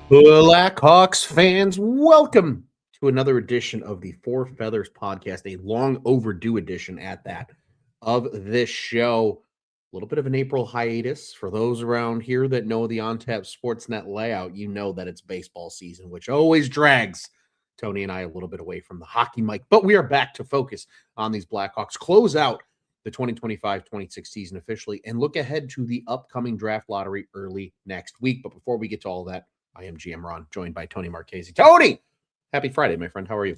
Blackhawks fans, welcome to another edition of the Four Feathers podcast, a long overdue edition at that of this show. A little bit of an April hiatus. For those around here that know the OnTap Sportsnet layout, you know that it's baseball season, which always drags Tony and I a little bit away from the hockey mic. But we are back to focus on these Blackhawks, close out the 2025-26 season officially, and look ahead to the upcoming draft lottery early next week. But before we get to all that, I am GM Ron, joined by Tony Marchese. Tony, happy Friday, my friend. How are you?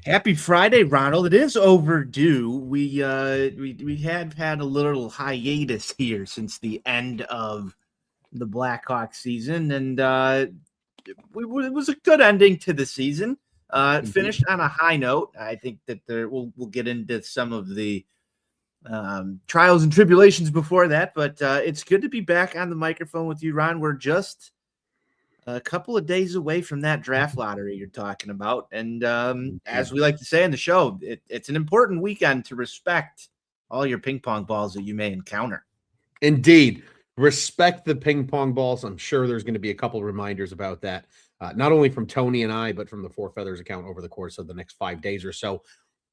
Happy Friday, Ronald. It is overdue. We had a little hiatus here since the end of the Blackhawks season, and it was a good ending to the season. Finished on a high note. I think that we'll get into some of the trials and tribulations before that, but it's good to be back on the microphone with you, Ron. We're just a couple of days away from that draft lottery you're talking about. And as we like to say in the show, it's an important weekend to respect all your ping pong balls that you may encounter. Indeed. Respect the ping pong balls. I'm sure there's going to be a couple of reminders about that, not only from Tony and I, but from the Four Feathers account over the course of the next 5 days or so.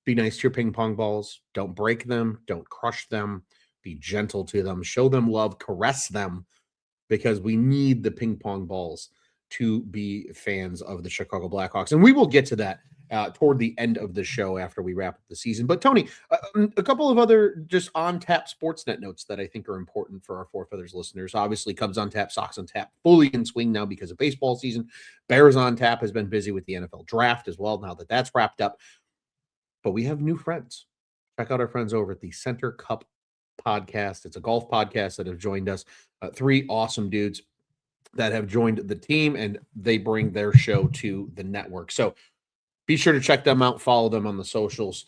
Be nice to your ping pong balls. Don't break them. Don't crush them. Be gentle to them. Show them love. Caress them, because we need the ping pong balls to be fans of the Chicago Blackhawks. And we will get to that toward the end of the show after we wrap up the season. But Tony, a couple of other just on-tap Sportsnet notes that I think are important for our Four Feathers listeners. Obviously, Cubs on tap, Sox on tap, fully in swing now because of baseball season. Bears on tap has been busy with the NFL draft as well now that that's wrapped up. But we have new friends. Check out our friends over at the Center Cup podcast. It's a golf podcast that have joined us. 3 awesome dudes that have joined the team, and they bring their show to the network. So be sure to check them out, follow them on the socials.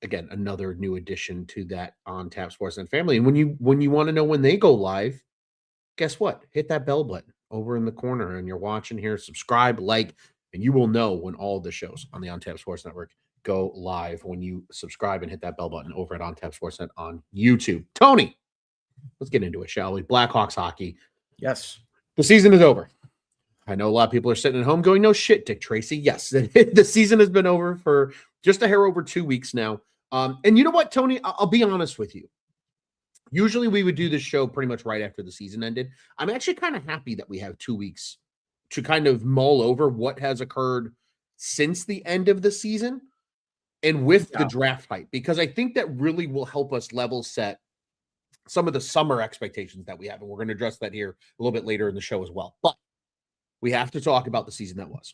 Again, another new addition to that on Tap Sportsnet family. And when you want to know when they go live, guess what? Hit that bell button over in the corner, and you're watching here, subscribe, like, and you will know when all the shows on the On Tap Sports Network go live when you subscribe and hit that bell button over at On Tap Sportsnet on YouTube. Tony, let's get into it, shall we? Blackhawks hockey. Yes. The season is over. I know a lot of people are sitting at home going, no shit, Dick Tracy. Yes, the season has been over for just a hair over 2 weeks now. And you know what, Tony? I'll be honest with you. Usually we would do this show pretty much right after the season ended. I'm actually kind of happy that we have 2 weeks to kind of mull over what has occurred since the end of the season and with the draft hype, because I think that really will help us level set some of the summer expectations that we have. And we're going to address that here a little bit later in the show as well. But we have to talk about the season that was.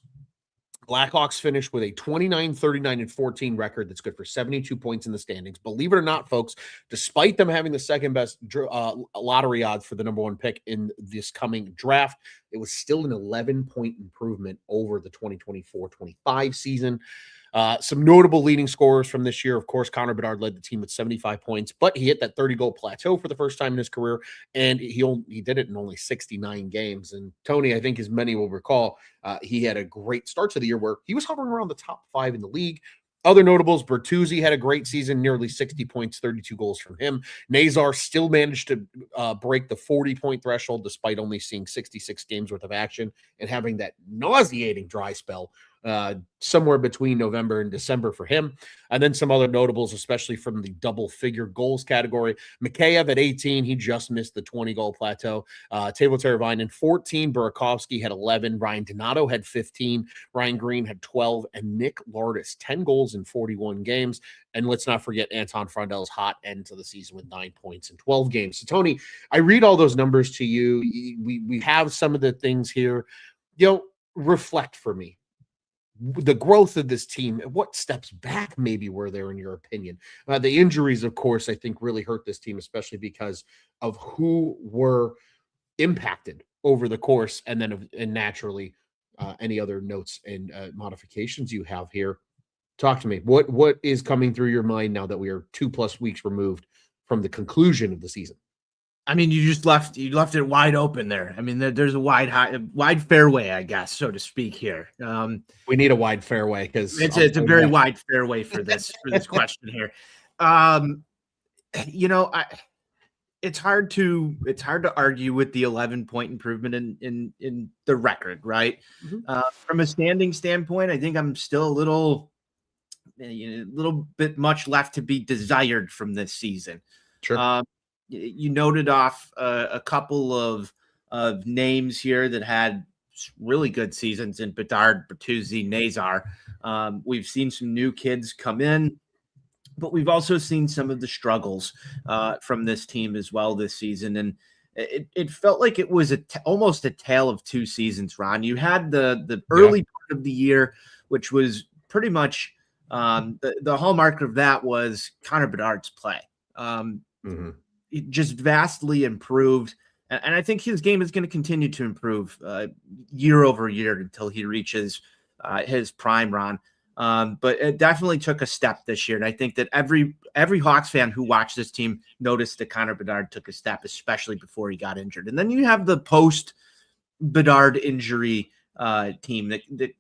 Blackhawks finished with a 29-39-14 record that's good for 72 points in the standings. Believe it or not, folks, despite them having the second best lottery odds for the number 1 pick in this coming draft, it was still an 11-point improvement over the 2024-25 season. Some notable leading scorers from this year. Of course, Connor Bedard led the team with 75 points, but he hit that 30-goal plateau for the first time in his career, and he did it in only 69 games. And Tony, I think as many will recall, he had a great start to the year where he was hovering around the top 5 in the league. Other notables, Bertuzzi had a great season, nearly 60 points, 32 goals from him. Nazar still managed to break the 40-point threshold despite only seeing 66 games worth of action and having that nauseating dry spell somewhere between November and December for him. And then some other notables, especially from the double-figure goals category. Mikheyev at 18, he just missed the 20-goal plateau. Teuvo Teravainen, 14. Burakovsky had 11. Ryan Donato had 15. Ryan Green had 12. And Nick Lardis, 10 goals in 41 games. And let's not forget Anton Frondell's hot end to the season with 9 points in 12 games. So, Tony, I read all those numbers to you. We have some of the things here. Reflect for me. The growth of this team, what steps back maybe were there in your opinion? The injuries, of course, I think really hurt this team, especially because of who were impacted over the course, and then naturally any other notes and modifications you have here. Talk to me. What is coming through your mind now that we are 2+ weeks removed from the conclusion of the season? I mean, you left it wide open there. I mean, there's a wide fairway, I guess, so to speak here. We need a wide fairway because it's a very wide fairway for this question here. it's hard to argue with the 11-point improvement in the record, right? Mhm. From a standing standpoint, I think I'm still a little bit much left to be desired from this season. Sure. You noted off a couple of names here that had really good seasons in Bedard, Bertuzzi, Nazar. We've seen some new kids come in, but we've also seen some of the struggles from this team as well this season. And it felt like it was almost a tale of two seasons, Ron. You had the early part of the year, which was pretty much the hallmark of that was Connor Bedard's play. It just vastly improved. And I think his game is going to continue to improve year over year until he reaches his prime, Ron. But it definitely took a step this year. And I think that every Hawks fan who watched this team noticed that Connor Bedard took a step, especially before he got injured. And then you have the post Bedard injury team that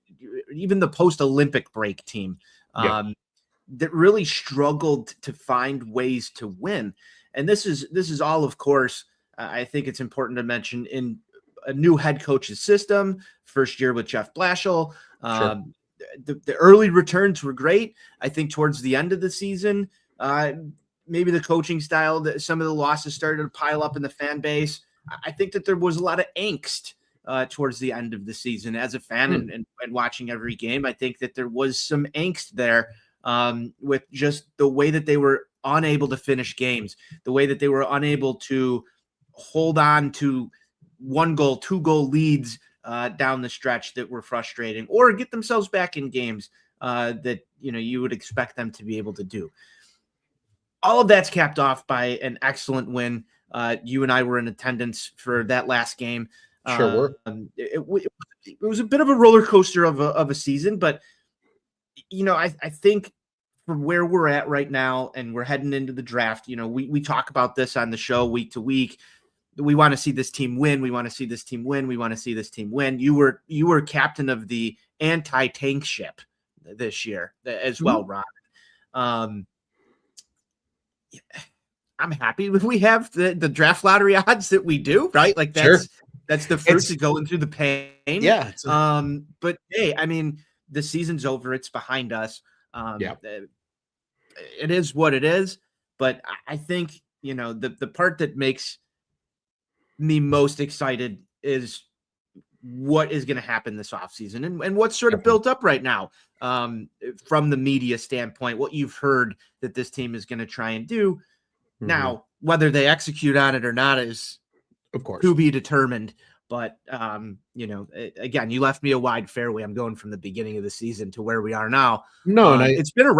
even the post Olympic break team that really struggled to find ways to win. And this is all, of course, I think it's important to mention, in a new head coach's system, first year with Jeff Blashill. The early returns were great. I think towards the end of the season, maybe the coaching style, that some of the losses started to pile up in the fan base. I think that there was a lot of angst towards the end of the season as a fan and watching every game. I think that there was some angst there with just the way that they were unable to finish games, the way that they were unable to hold on to 1-goal, 2-goal leads down the stretch that were frustrating, or get themselves back in games that you would expect them to be able to do. All of that's capped off by an excellent win. You and I were in attendance for that last game. Sure were. It was a bit of a roller coaster of a season, but I think from where we're at right now, and we're heading into the draft, we talk about this on the show week to week. We want to see this team win. We want to see this team win. We want to see this team win. You were captain of the anti-tank ship this year as well, Ron. I'm happy we have the draft lottery odds that we do, right? Like that's the fruits of going through the pain. Yeah. But hey, I mean, the season's over. It's behind us. It is what it is. But I think, the part that makes me most excited is what is going to happen this offseason and what's sort of built up right now from the media standpoint, what you've heard that this team is going to try and do. Now, whether they execute on it or not is, of course, to be determined. But, again, you left me a wide fairway. I'm going from the beginning of the season to where we are now. It's been a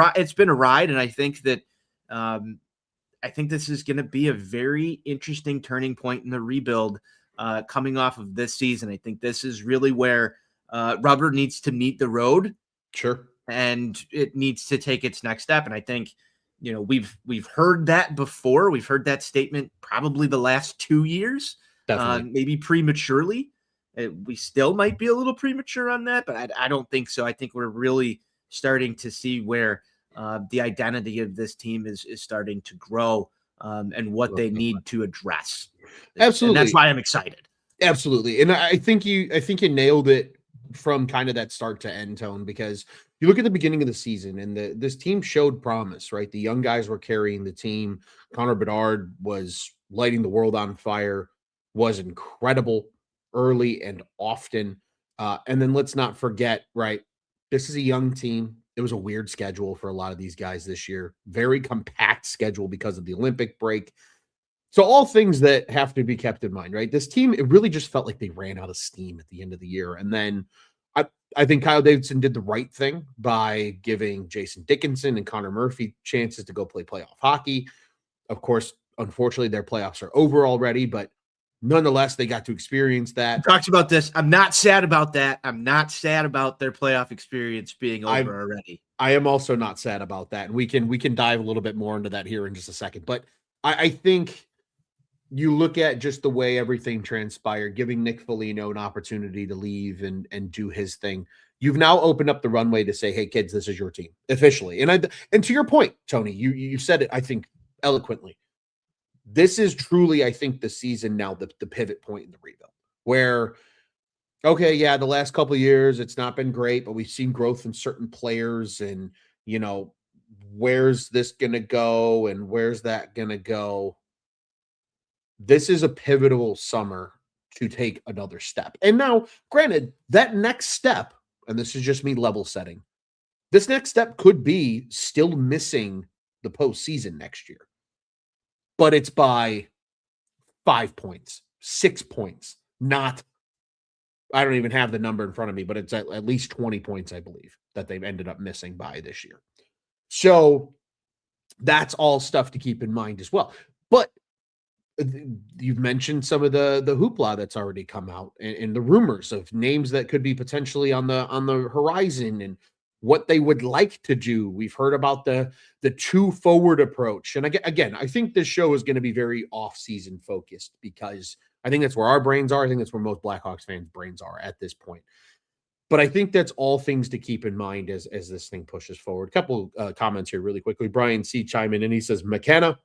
ride. And I think that this is going to be a very interesting turning point in the rebuild coming off of this season. I think this is really where rubber needs to meet the road. Sure. And it needs to take its next step. And I think, we've heard that before. We've heard that statement probably the last 2 years, maybe prematurely. We still might be a little premature on that, but I don't think so. I think we're really starting to see where the identity of this team is starting to grow and what they need to address. Absolutely. And that's why I'm excited. Absolutely. And I think you nailed it from kind of that start to end tone, because you look at the beginning of the season and this team showed promise, right? The young guys were carrying the team. Connor Bedard was lighting the world on fire, was incredible early and often. And then let's not forget, right? This is a young team. It was a weird schedule for a lot of these guys this year. Very compact schedule because of the Olympic break. So all things that have to be kept in mind, right? This team, it really just felt like they ran out of steam at the end of the year. And then I think Kyle Davidson did the right thing by giving Jason Dickinson and Connor Murphy chances to go play playoff hockey. Of course, unfortunately, their playoffs are over already, but nonetheless, they got to experience that. We talked about this. I'm not sad about that. I'm not sad about their playoff experience being over already. I am also not sad about that. And we can dive a little bit more into that here in just a second. But I think you look at just the way everything transpired, giving Nick Foligno an opportunity to leave and do his thing. You've now opened up the runway to say, hey, kids, this is your team officially. And to your point, Tony, you said it, I think, eloquently. this is truly, I think, the season now, the pivot point in the rebuild where, okay, yeah, the last couple of years, it's not been great, but we've seen growth in certain players and, where's this going to go and where's that going to go? This is a pivotal summer to take another step. And now, granted, that next step, and this is just me level setting, this next step could be still missing the postseason next year, but it's by 5 points, 6 points, not, I don't even have the number in front of me, but it's at least 20 points, I believe, that they've ended up missing by this year. So that's all stuff to keep in mind as well. But you've mentioned some of the hoopla that's already come out and the rumors of names that could be potentially on the horizon and what they would like to do. We've heard about the two forward approach. And again, I think this show is going to be very off-season focused because I think that's where our brains are. I think that's where most Blackhawks fans' brains are at this point. But I think that's all things to keep in mind as this thing pushes forward. A couple comments here really quickly. Brian C. chime in and he says, McKenna.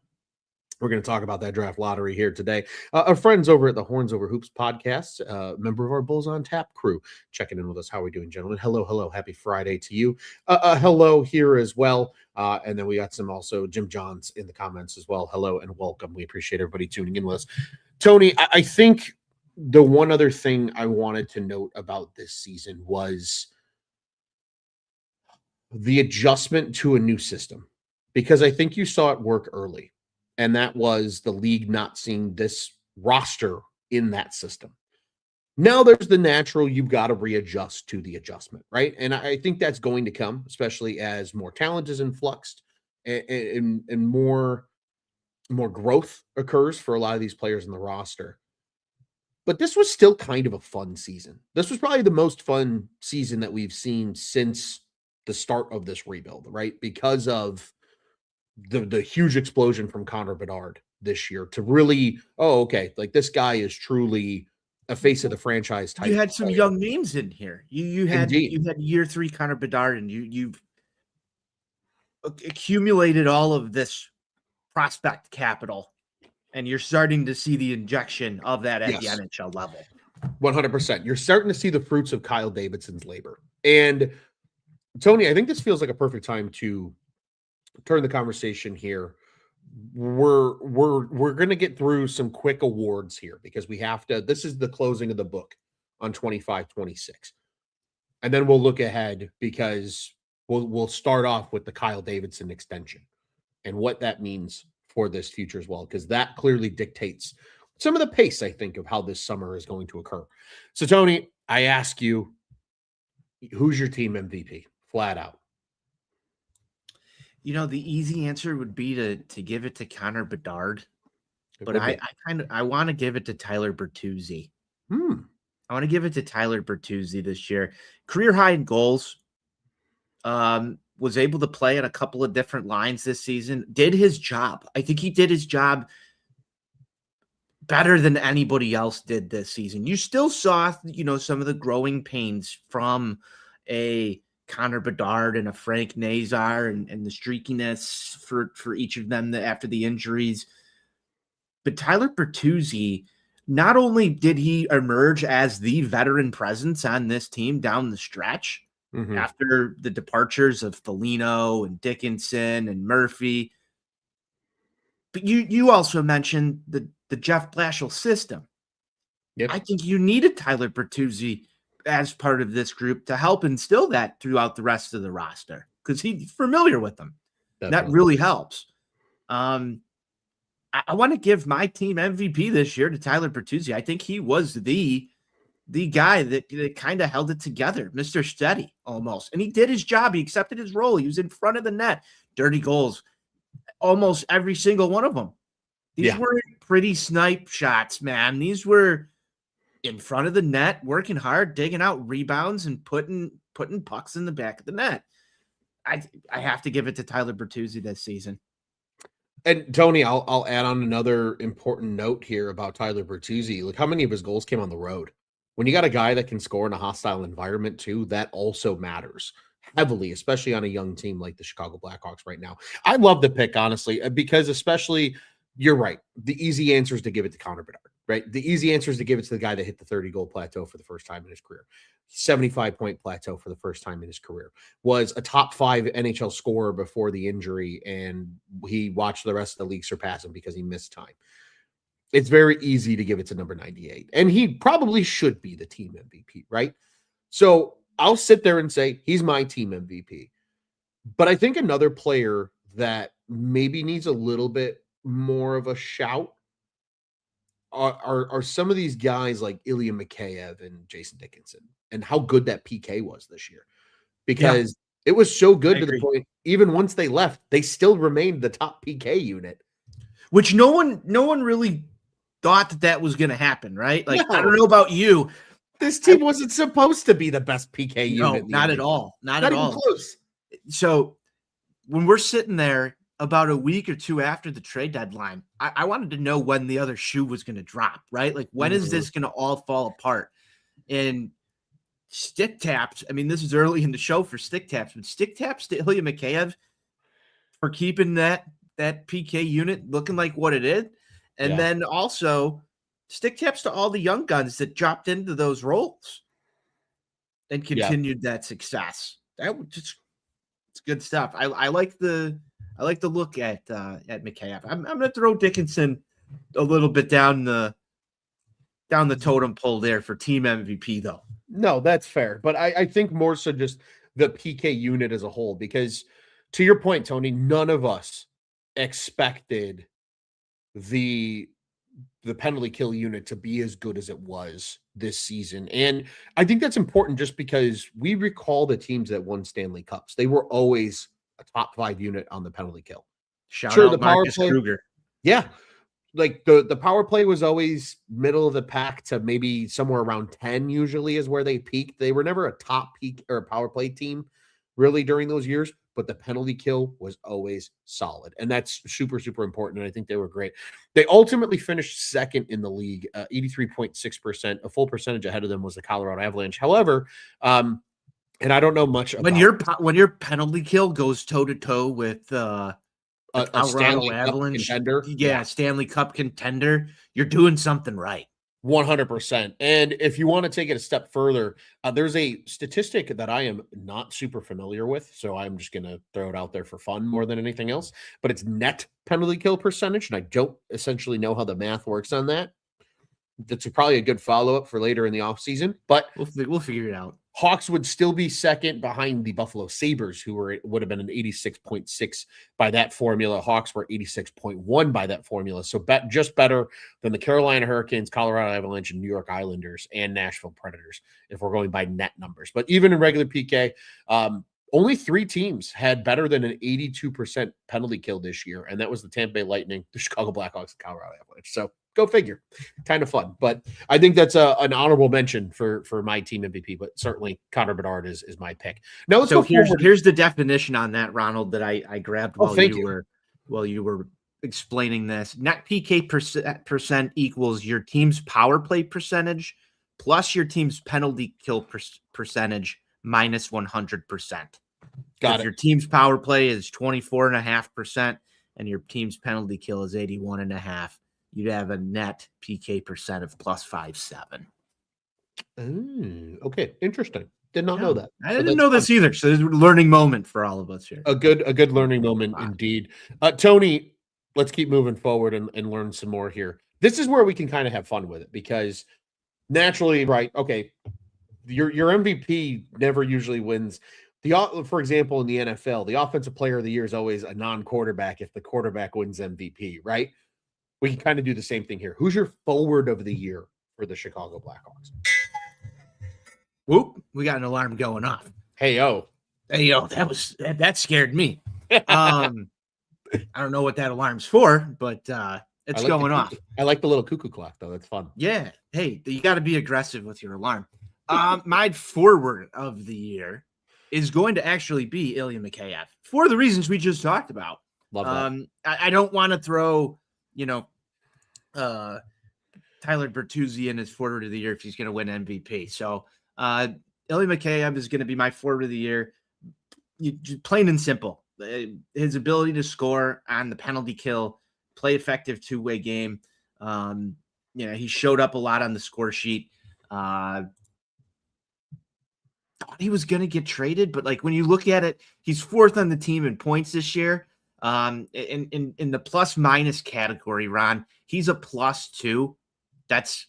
We're going to talk about that draft lottery here today. Our friends over at the Horns Over Hoops podcast, member of our Bulls on Tap crew, checking in with us. How are we doing, gentlemen? Hello. Happy Friday to you. Hello here as well. And then we got some also Jim Johns in the comments as well. Hello and welcome. We appreciate everybody tuning in with us. Tony, I think the one other thing I wanted to note about this season was the adjustment to a new system, because I think you saw it work early. And that was the league not seeing this roster in that system. Now there's the natural, you've got to readjust to the adjustment, right? And I think that's going to come, especially as more talent is influxed and more growth occurs for a lot of these players in the roster. But this was still kind of a fun season. This was probably the most fun season that we've seen since the start of this rebuild, right? Because of the huge explosion from Connor Bedard this year to really, like this guy is truly a face of the franchise type. You had some young names in here. You had year 3 Connor Bedard, and you've accumulated all of this prospect capital, and you're starting to see the injection of that at the NHL level. 100%. You're starting to see the fruits of Kyle Davidson's labor. And Tony, I think this feels like a perfect time to turn the conversation here. We're going to get through some quick awards here because we have to. This is the closing of the book on 25-26, and then we'll look ahead because we'll start off with the Kyle Davidson extension and what that means for this future as well, because that clearly dictates some of the pace, I think, of how this summer is going to occur. So, Tony, I ask you, who's your team MVP? Flat out. The easy answer would be to give it to Connor Bedard, but I want to give it to Tyler Bertuzzi. I want to give it to Tyler Bertuzzi this year. Career high in goals. Was able to play on a couple of different lines this season. Did his job. I think he did his job better than anybody else did this season. You still saw, some of the growing pains from a Connor Bedard and a Frank Nazar and the streakiness for each of them after the injuries. But Tyler Bertuzzi, not only did he emerge as the veteran presence on this team down the stretch after the departures of Foligno and Dickinson and Murphy, but you also mentioned the Jeff Blashill system. Yep. I think you needed Tyler Bertuzzi as part of this group to help instill that throughout the rest of the roster because he's familiar with them. Definitely. That really helps. I want to give my team MVP this year to Tyler Bertuzzi. I think he was the guy that kind of held it together, Mr. Steady almost. And he did his job. He accepted his role. He was in front of the net. Dirty goals, almost every single one of them. These weren't pretty snipe shots, man. These were in front of the net, working hard, digging out rebounds and putting pucks in the back of the net. I have to give it to Tyler Bertuzzi this season. And Tony, I'll add on another important note here about Tyler Bertuzzi. Look how many of his goals came on the road. When you got a guy that can score in a hostile environment too, that also matters heavily, especially on a young team like the Chicago Blackhawks right now. I love the pick, honestly, because especially you're right. The easy answer is to give it to Connor Bedard, right? The easy answer is to give it to the guy that hit the 30-goal plateau for the first time in his career. 75-point plateau for the first time in his career. Was a top 5 NHL scorer before the injury, and he watched the rest of the league surpass him because he missed time. It's very easy to give it to number 98. And he probably should be the team MVP, right? So I'll sit there and say he's my team MVP. But I think another player that maybe needs a little bit more of a shout are some of these guys like Ilya Mikheyev and Jason Dickinson, and how good that PK was this year. Because it was so good to the point, even once they left, they still remained the top PK unit. Which no one really thought that was going to happen, right? Like, no. I don't know about you. This team wasn't supposed to be the best PK unit. No, not at all. Not at all. Close. So when we're sitting there about a week or two after the trade deadline, I wanted to know when the other shoe was going to drop, right? Like, when is this going to all fall apart? And stick taps, I mean, this is early in the show for stick taps, but stick taps to Ilya Mikheyev for keeping that PK unit looking like what it is. And then also stick taps to all the young guns that dropped into those roles and continued that success. That was just, it's good stuff. I like the look at Mikheyev. I'm going to throw Dickinson a little bit down the totem pole there for team MVP, though. No, that's fair. But I think more so just the PK unit as a whole, because to your point, Tony, none of us expected the penalty kill unit to be as good as it was this season. And I think that's important just because we recall the teams that won Stanley Cups. They were always a top 5 unit on the penalty kill. Shout out the Marcus Kruger. Yeah. Like the power play was always middle of the pack to maybe somewhere around 10 usually is where they peaked. They were never a top peak or a power play team really during those years, but the penalty kill was always solid. And that's super, super important. And I think they were great. They ultimately finished second in the league, 83.6%. A full percentage ahead of them was the Colorado Avalanche. However, and I don't know much about when your penalty kill goes toe to toe with a Stanley Avalanche contender. Yeah, Stanley Cup contender, you're doing something right. 100%. And if you want to take it a step further, there's a statistic that I am not super familiar with, so I'm just going to throw it out there for fun more than anything else, but it's net penalty kill percentage, and I don't essentially know how the math works on that. That's probably a good follow-up for later in the offseason, but we'll figure it out. Hawks would still be second behind the Buffalo Sabres, who would have been an 86.6 by that formula. Hawks were 86.1 by that formula. So just better than the Carolina Hurricanes, Colorado Avalanche, and New York Islanders and Nashville Predators, if we're going by net numbers. But even in regular PK, only 3 teams had better than an 82% penalty kill this year, and that was the Tampa Bay Lightning, the Chicago Blackhawks, and Colorado Avalanche. So go figure. Kind of fun. But I think that's an honorable mention for my team MVP, but certainly Connor Bedard is my pick. Now let's go forward. Here's the definition on that, Ronald, that I grabbed while you were explaining this. Net PK percent equals your team's power play percentage plus your team's penalty kill percentage minus 100%. If your team's power play is 24.5% and your team's penalty kill is 81.5%, you'd have a net PK percent of plus 5.7. Okay, interesting. Did not know that. I didn't know this either. So it's a learning moment for all of us here. A good learning moment indeed. Tony, let's keep moving forward and learn some more here. This is where we can kind of have fun with it because naturally, right? Okay, your MVP never usually wins. For example, in the NFL, the offensive player of the year is always a non-quarterback if the quarterback wins MVP, right? We can kind of do the same thing here. Who's your forward of the year for the Chicago Blackhawks? Whoop, we got an alarm going off. Hey, yo, that scared me. I don't know what that alarm's for, but it's going off. I like the little cuckoo clock, though. That's fun. Yeah. Hey, you got to be aggressive with your alarm. My forward of the year is going to actually be Ilya Mikheyev for the reasons we just talked about. Love that. I don't want to throw, Tyler Bertuzzi in his forward of the year if he's going to win MVP. So Ilya Mikheyev is going to be my forward of the year. Plain and simple. His ability to score on the penalty kill play effective two-way game. He showed up a lot on the score sheet. Thought he was going to get traded, but like when you look at it, he's fourth on the team in points this year. In the plus minus category, Ron, he's a +2. That's,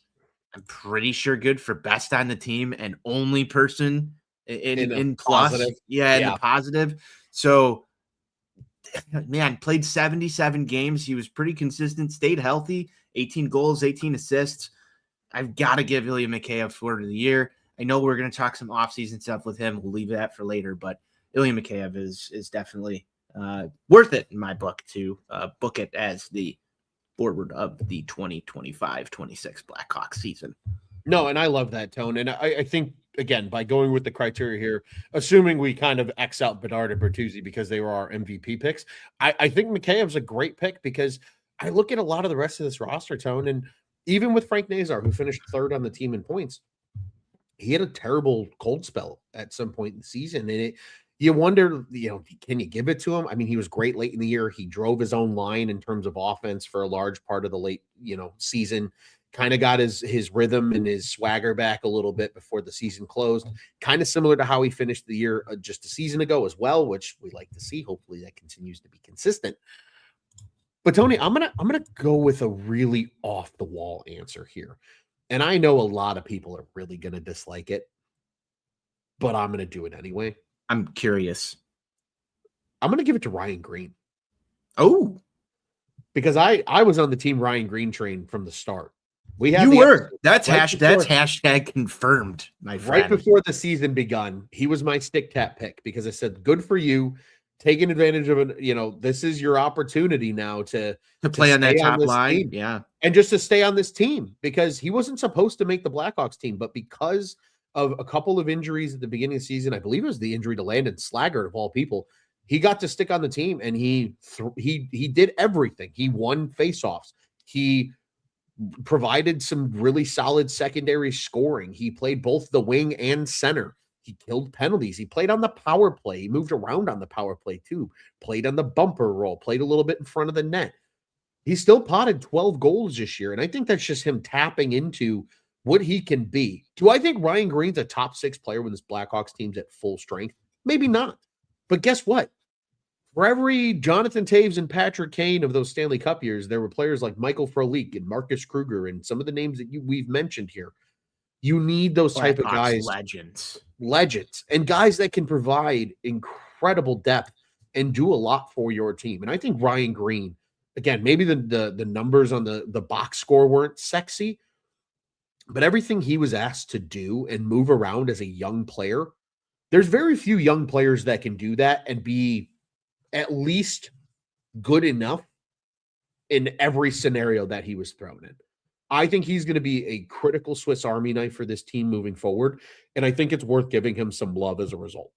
I'm pretty sure, good for best on the team and only person in plus. Positive. In the positive. So, man, played 77 games. He was pretty consistent, stayed healthy, 18 goals, 18 assists. I've got to give Ilya Mikheyev Forward of the Year. I know we're going to talk some offseason stuff with him. We'll leave that for later, but Ilya Mikheyev is definitely worth it in my book to book it as the forward of the 2025-26 Blackhawks season. No, and I love that, Tone. And I think, again, by going with the criteria here, assuming we kind of X out Bedard and Bertuzzi because they were our MVP picks, I think Mikheyev's a great pick because I look at a lot of the rest of this roster, Tone, and even with Frank Nazar, who finished third on the team in points, he had a terrible cold spell at some point in the season. And you wonder, can you give it to him? I mean, he was great late in the year. He drove his own line in terms of offense for a large part of the late, season. Kind of got his rhythm and his swagger back a little bit before the season closed. Kind of similar to how he finished the year just a season ago as well, which we like to see. Hopefully that continues to be consistent. But Tony, I'm gonna go with a really off the wall answer here, and I know a lot of people are really gonna dislike it, but I'm gonna do it anyway. I'm curious. I'm gonna give it to Ryan Green. Oh, because I was on the team Ryan Green train from the start. You were. That's hashtag confirmed, my friend. Right before the season begun, he was my stick tap pick because I said, good for you. Taking advantage of it. This is your opportunity now to play on that top line. Team. Yeah. And just to stay on this team because he wasn't supposed to make the Blackhawks team, but because of a couple of injuries at the beginning of the season, I believe it was the injury to Landon Slaggert of all people, he got to stick on the team and he did everything. He won faceoffs. He provided some really solid secondary scoring. He played both the wing and center. He killed penalties. He played on the power play. He moved around on the power play too. Played on the bumper roll. Played a little bit in front of the net. He still potted 12 goals this year, and I think that's just him tapping into what he can be. Do I think Ryan Green's a top 6 player when this Blackhawks team's at full strength? Maybe not. But guess what? For every Jonathan Taves and Patrick Kane of those Stanley Cup years, there were players like Michael Frolik and Marcus Kruger and some of the names that we've mentioned here. You need those type of guys. Legends. And guys that can provide incredible depth and do a lot for your team. And I think Ryan Green, again, maybe the numbers on the box score weren't sexy, but everything he was asked to do and move around as a young player, there's very few young players that can do that and be at least good enough in every scenario that he was thrown in. I think he's going to be a critical Swiss Army knife for this team moving forward, and I think it's worth giving him some love as a result.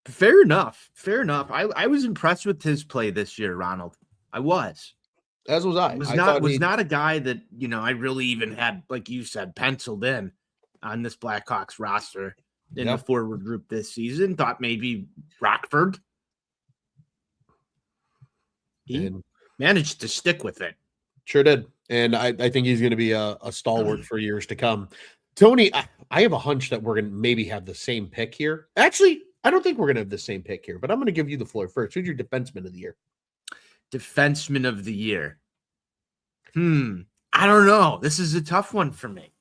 Fair enough. I was impressed with his play this year, Ronald. I was. As was I. Was not a guy that, I really even had, like you said, penciled in on this Blackhawks roster in the forward group this season. Thought maybe Rockford. He managed to stick with it. Sure did. And I think he's going to be a stalwart for years to come. Tony, I have a hunch that we're going to maybe have the same pick here. Actually, I don't think we're going to have the same pick here, but I'm going to give you the floor first. Who's your defenseman of the year? Defenseman of the year. I don't know. This is a tough one for me.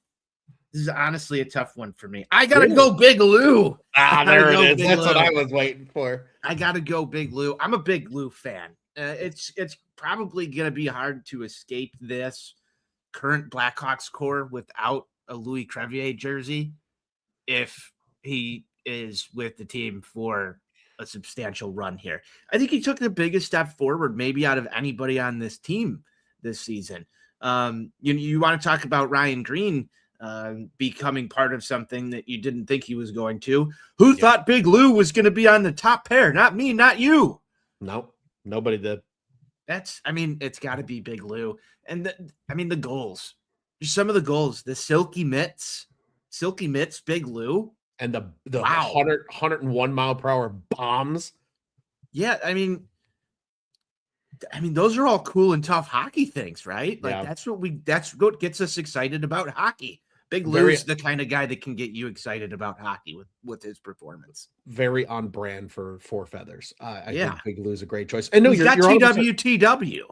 This is honestly a tough one for me. I got to go Big Lou. There it is. That's what I was waiting for. I got to go Big Lou. I'm a Big Lou fan. It's probably going to be hard to escape this current Blackhawks core without a Louis Crevier jersey if he is with the team for a substantial run here. I think he took the biggest step forward maybe out of anybody on this team this season. You want to talk about Ryan Green becoming part of something that you didn't think he was going to. Who thought Big Lou was going to be on the top pair? Not me, not you. Nope. Nobody did. It's got to be Big Lou. And the goals. Just some of the goals. The silky mitts, Big Lou. And the 101 mile per hour bombs. Yeah, I mean, those are all cool and tough hockey things, right? Like Yeah. that's what gets us excited about hockey. Big Lou's the kind of guy that can get you excited about hockey with his performance. Very on brand for Four Feathers. I think Big Lou's a great choice. And no, he's got you're 100%. TWTW.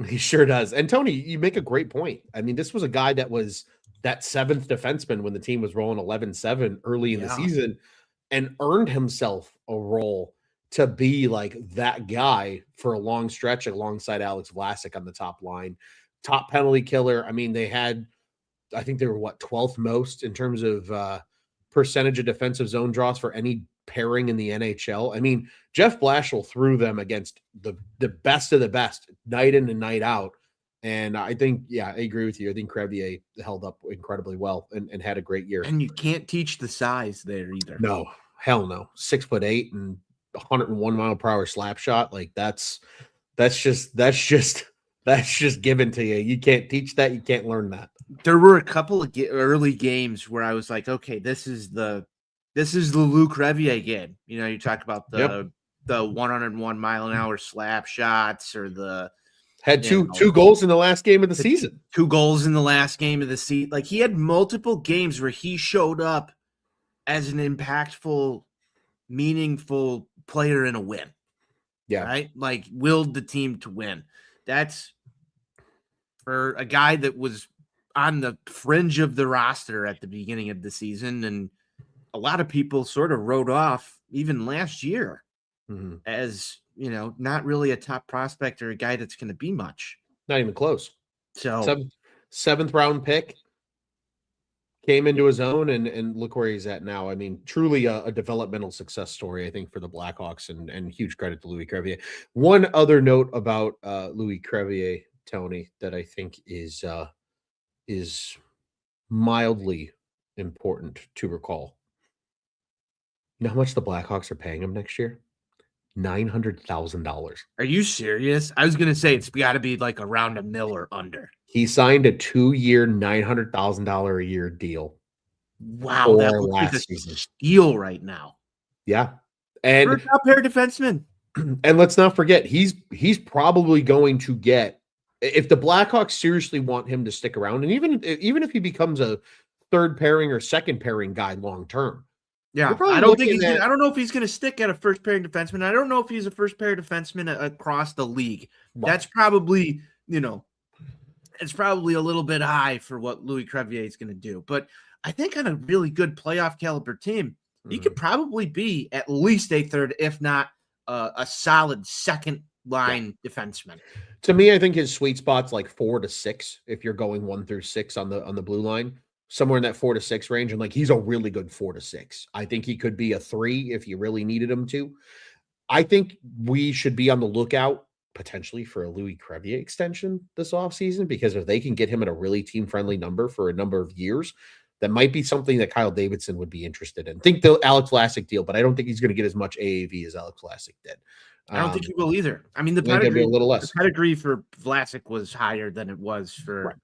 He sure does. And Tony, you make a great point. I mean, this was a guy that was that seventh defenseman when the team was rolling 11-7 early in the season and earned himself a role to be like that guy for a long stretch alongside Alex Vlasic on the top line. Top penalty killer. I mean, I think they were 12th most in terms of percentage of defensive zone draws for any pairing in the NHL. I mean, Jeff Blashill threw them against the best of the best night in and night out. And I think, I agree with you. I think Crevier held up incredibly well and had a great year. And you can't teach the size there either. No, hell no. 6'8" and 101 mile per hour slap shot. Like that's just given to you. You can't teach that. You can't learn that. There were a couple of early games where I was like, okay, this is the Lou Crevier game. You know, you talk about the 101 mile an hour slap shots or had two goals in the last game of the season. 2 goals in the last game of the season. Like he had multiple games where he showed up as an impactful, meaningful player in a win. Yeah. Right? Like willed the team to win. That's for a guy that was on the fringe of the roster at the beginning of the season. And a lot of people sort of wrote off even last year as, you know, not really a top prospect or a guy that's going to be much. Not even close. So seventh round pick came into his own and look where he's at now. I mean, truly a developmental success story, I think, for the Blackhawks and huge credit to Louis Crevier. One other note about Louis Crevier, Tony, that I think is mildly important to recall. You know how much the Blackhawks are paying him next year? $900,000. Are you serious? I was going to say it's got to be like around $1 million or under. He signed a 2-year, $900,000 a year deal. Wow, that looks like a steal right now. Yeah, and for a top pair defenseman. And let's not forget, he's probably going to get, if the Blackhawks seriously want him to stick around, and even if he becomes a third pairing or second pairing guy long term. Yeah, I don't know if he's going to stick at a first pairing defenseman. I don't know if he's a first pair defenseman across the league. Right. That's probably, it's probably a little bit high for what Louis Crevier is going to do. But I think on a really good playoff caliber team, he could probably be at least a third, if not a solid second line defenseman. To me, I think his sweet spot's like 4 to 6. If you're going 1 through 6 on the blue line, somewhere in that 4 to 6 range, and like he's a really good 4 to 6. I think he could be a 3 if you really needed him to. I think we should be on the lookout potentially for a Louis Crevier extension this offseason, because if they can get him at a really team-friendly number for a number of years, that might be something that Kyle Davidson would be interested in. Think the Alex Vlasic deal, but I don't think he's going to get as much AAV as Alex Vlasic did. I don't think he will either. I mean, the pedigree, a little less. The pedigree for Vlasic was higher than it was for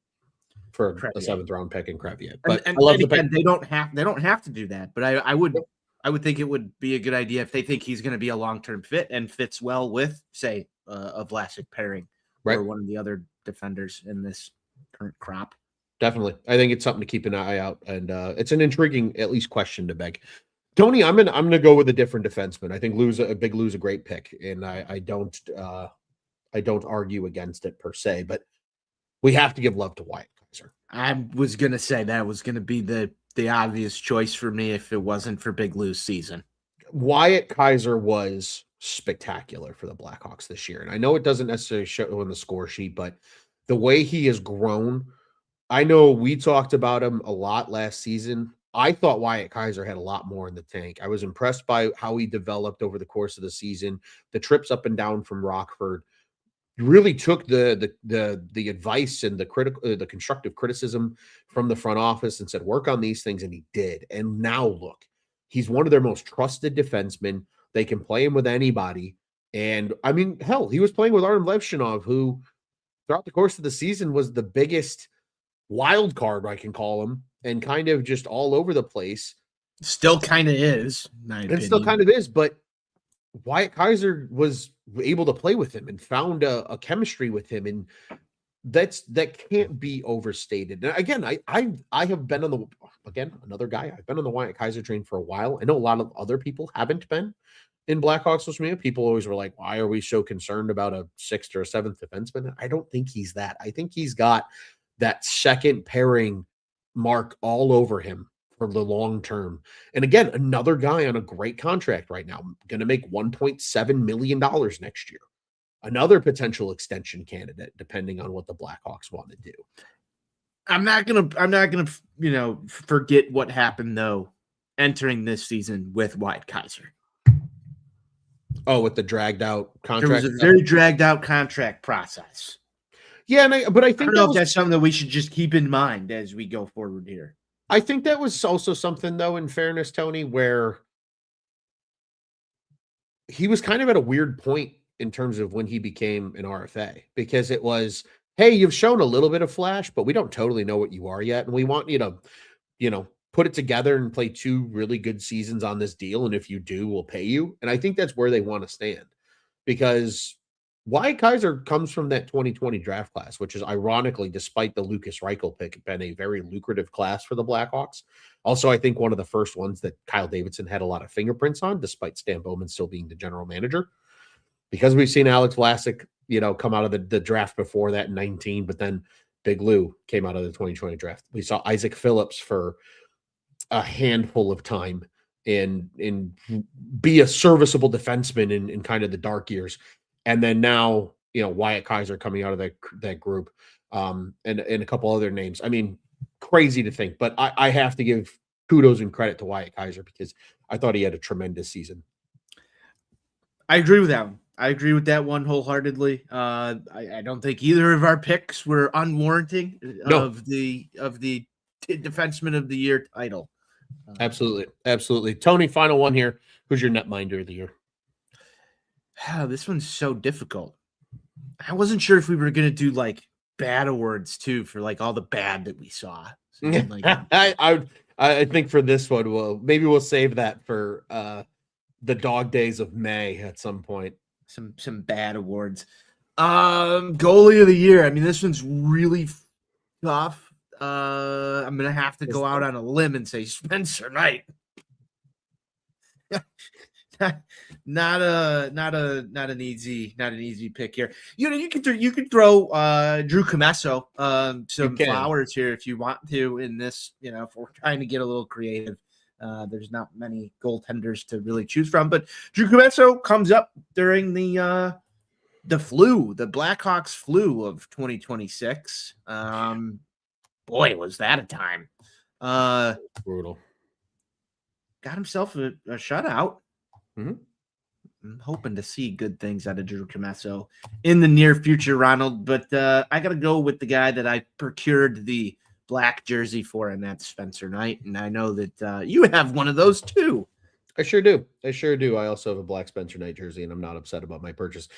Crevier. A 7th round pick in Crevier. But I love again, they don't have to do that. But I would think it would be a good idea if they think he's going to be a long-term fit and fits well with, say, a Vlasic pairing or one of the other defenders in this current crop. Definitely. I think it's something to keep an eye out, and it's an intriguing, at least, question to beg. Tony, I'm gonna go with a different defenseman. I think Lou's a great pick, and I don't argue against it per se, but we have to give love to Wyatt Kaiser. I was gonna say that was gonna be the obvious choice for me if it wasn't for Big Lou's season. Wyatt Kaiser was spectacular for the Blackhawks this year, and I know it doesn't necessarily show on the score sheet, but the way he has grown. I know we talked about him a lot last season. I thought Wyatt Kaiser had a lot more in the tank. I was impressed by how he developed over the course of the season. The trips up and down from Rockford really took the advice and the constructive criticism from the front office and said, work on these things, and he did. And now look, he's one of their most trusted defensemen. They can play him with anybody. And I mean, hell, he was playing with Artem Levshinov, who throughout the course of the season was the biggest wild card, I can call him, and kind of just all over the place. Still kind of is. It still kind of is, but Wyatt Kaiser was able to play with him and found a chemistry with him, and that can't be overstated. And again, I have been on the another guy. I've been on the Wyatt Kaiser train for a while. I know a lot of other people haven't been in Blackhawks social media. People always were like, "Why are we so concerned about a sixth or a seventh defenseman?" I don't think he's that. I think he's got that second pairing mark all over him for the long term. And again, another guy on a great contract right now, going to make $1.7 million next year. Another potential extension candidate, depending on what the Blackhawks want to do. I'm not gonna, forget what happened though, entering this season with Wyatt Kaiser. Oh, with the dragged out contract. There was a very dragged out contract process. Yeah, but I think I don't know if that's something that we should just keep in mind as we go forward here. I think that was also something, though, in fairness, Tony, where he was kind of at a weird point in terms of when he became an RFA, because it was, hey, you've shown a little bit of flash, but we don't totally know what you are yet. And we want you to, put it together and play 2 really good seasons on this deal. And if you do, we'll pay you. And I think that's where they want to stand, because Wyatt Kaiser comes from that 2020 draft class, which is ironically, despite the Lucas Reichel pick, been a very lucrative class for the Blackhawks. Also, I think one of the first ones that Kyle Davidson had a lot of fingerprints on, despite Stan Bowman still being the general manager. Because we've seen Alex Vlasic, come out of the draft before that in 19, but then Big Lou came out of the 2020 draft. We saw Isaac Phillips for a handful of time and be a serviceable defenseman in kind of the dark years. And then now, Wyatt Kaiser coming out of that group, and a couple other names. I mean, crazy to think, but I have to give kudos and credit to Wyatt Kaiser, because I thought he had a tremendous season. I agree with that one. I agree with that one wholeheartedly. I don't think either of our picks were unwarranting of the defenseman of the year title. Absolutely. Tony, final one here. Who's your netminder of the year? This one's so difficult. I wasn't sure if we were going to do like bad awards too for like all the bad that we saw. So, like, I think for this one, we'll save that for the dog days of May at some point. Some bad awards. Goalie of the year. I mean, this one's really tough. I'm gonna have to go out on a limb and say Spencer Knight. not an easy pick here. You can throw Drew Commesso some flowers here if you want to in this. If we're trying to get a little creative. There's not many goaltenders to really choose from, but Drew Commesso comes up during the flu, the Blackhawks flu of 2026. Boy, was that a time. Brutal. Got himself a shutout. Mm-hmm. I'm hoping to see good things out of Drew Commesso in the near future, Ronald, but I got to go with the guy that I procured the black jersey for, and that's Spencer Knight. And I know that you have one of those too. I sure do. I also have a black Spencer Knight jersey, and I'm not upset about my purchase.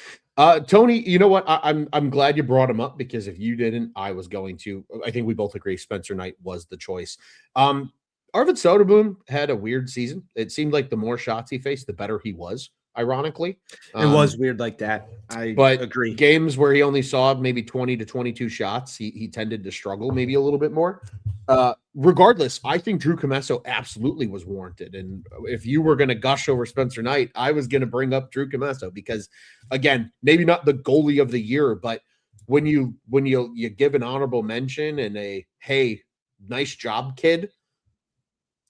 Tony, you know what? I'm glad you brought him up, because if you didn't, I was going to. I think we both agree Spencer Knight was the choice. Arvid Soderblom had a weird season. It seemed like the more shots he faced, the better he was. Ironically, it was weird like that. I agree. Games where he only saw maybe 20 to 22 shots, he tended to struggle maybe a little bit more. Regardless, I think Drew Commesso absolutely was warranted. And if you were going to gush over Spencer Knight, I was going to bring up Drew Commesso, because, again, maybe not the goalie of the year, but when you give an honorable mention and a, hey, nice job, kid,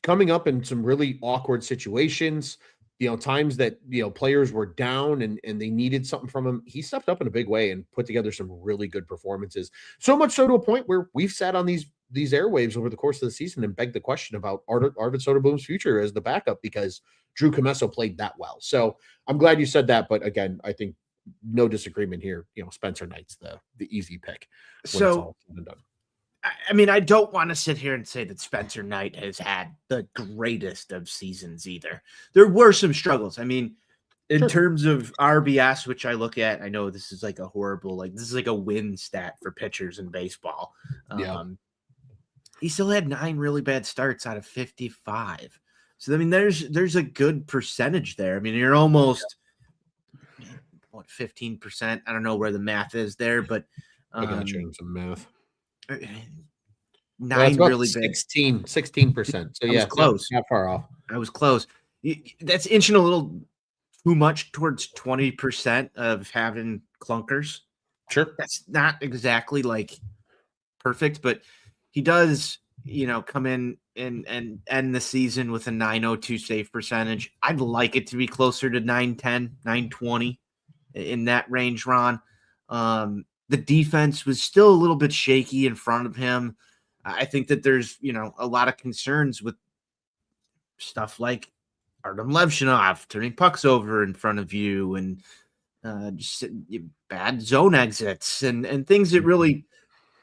coming up in some really awkward situations, times that, players were down and they needed something from him, he stepped up in a big way and put together some really good performances. So much so to a point where we've sat on these airwaves over the course of the season and begged the question about Arvid Soderblom's future as the backup, because Drew Commesso played that well. So I'm glad you said that. But again, I think no disagreement here. Spencer Knight's the easy pick. So, I mean, I don't want to sit here and say that Spencer Knight has had the greatest of seasons either. There were some struggles. I mean, in terms of RBS, which I look at, I know this is like a horrible, this is like a win stat for pitchers in baseball. He still had 9 really bad starts out of 55. So, I mean, there's a good percentage there. I mean, you're almost 15%. I don't know where the math is there, but I got you on some math. 9 about really big. 16%. So I was close. Not far off. I was close. That's inching a little too much towards 20% of having clunkers. Sure. That's not exactly like perfect, but he does, come in and end the season with a 902 save percentage. I'd like it to be closer to 910, 920 in that range, Ron. The defense was still a little bit shaky in front of him. I think that there's, a lot of concerns with stuff like Artem Levshinov turning pucks over in front of you and just bad zone exits and things that really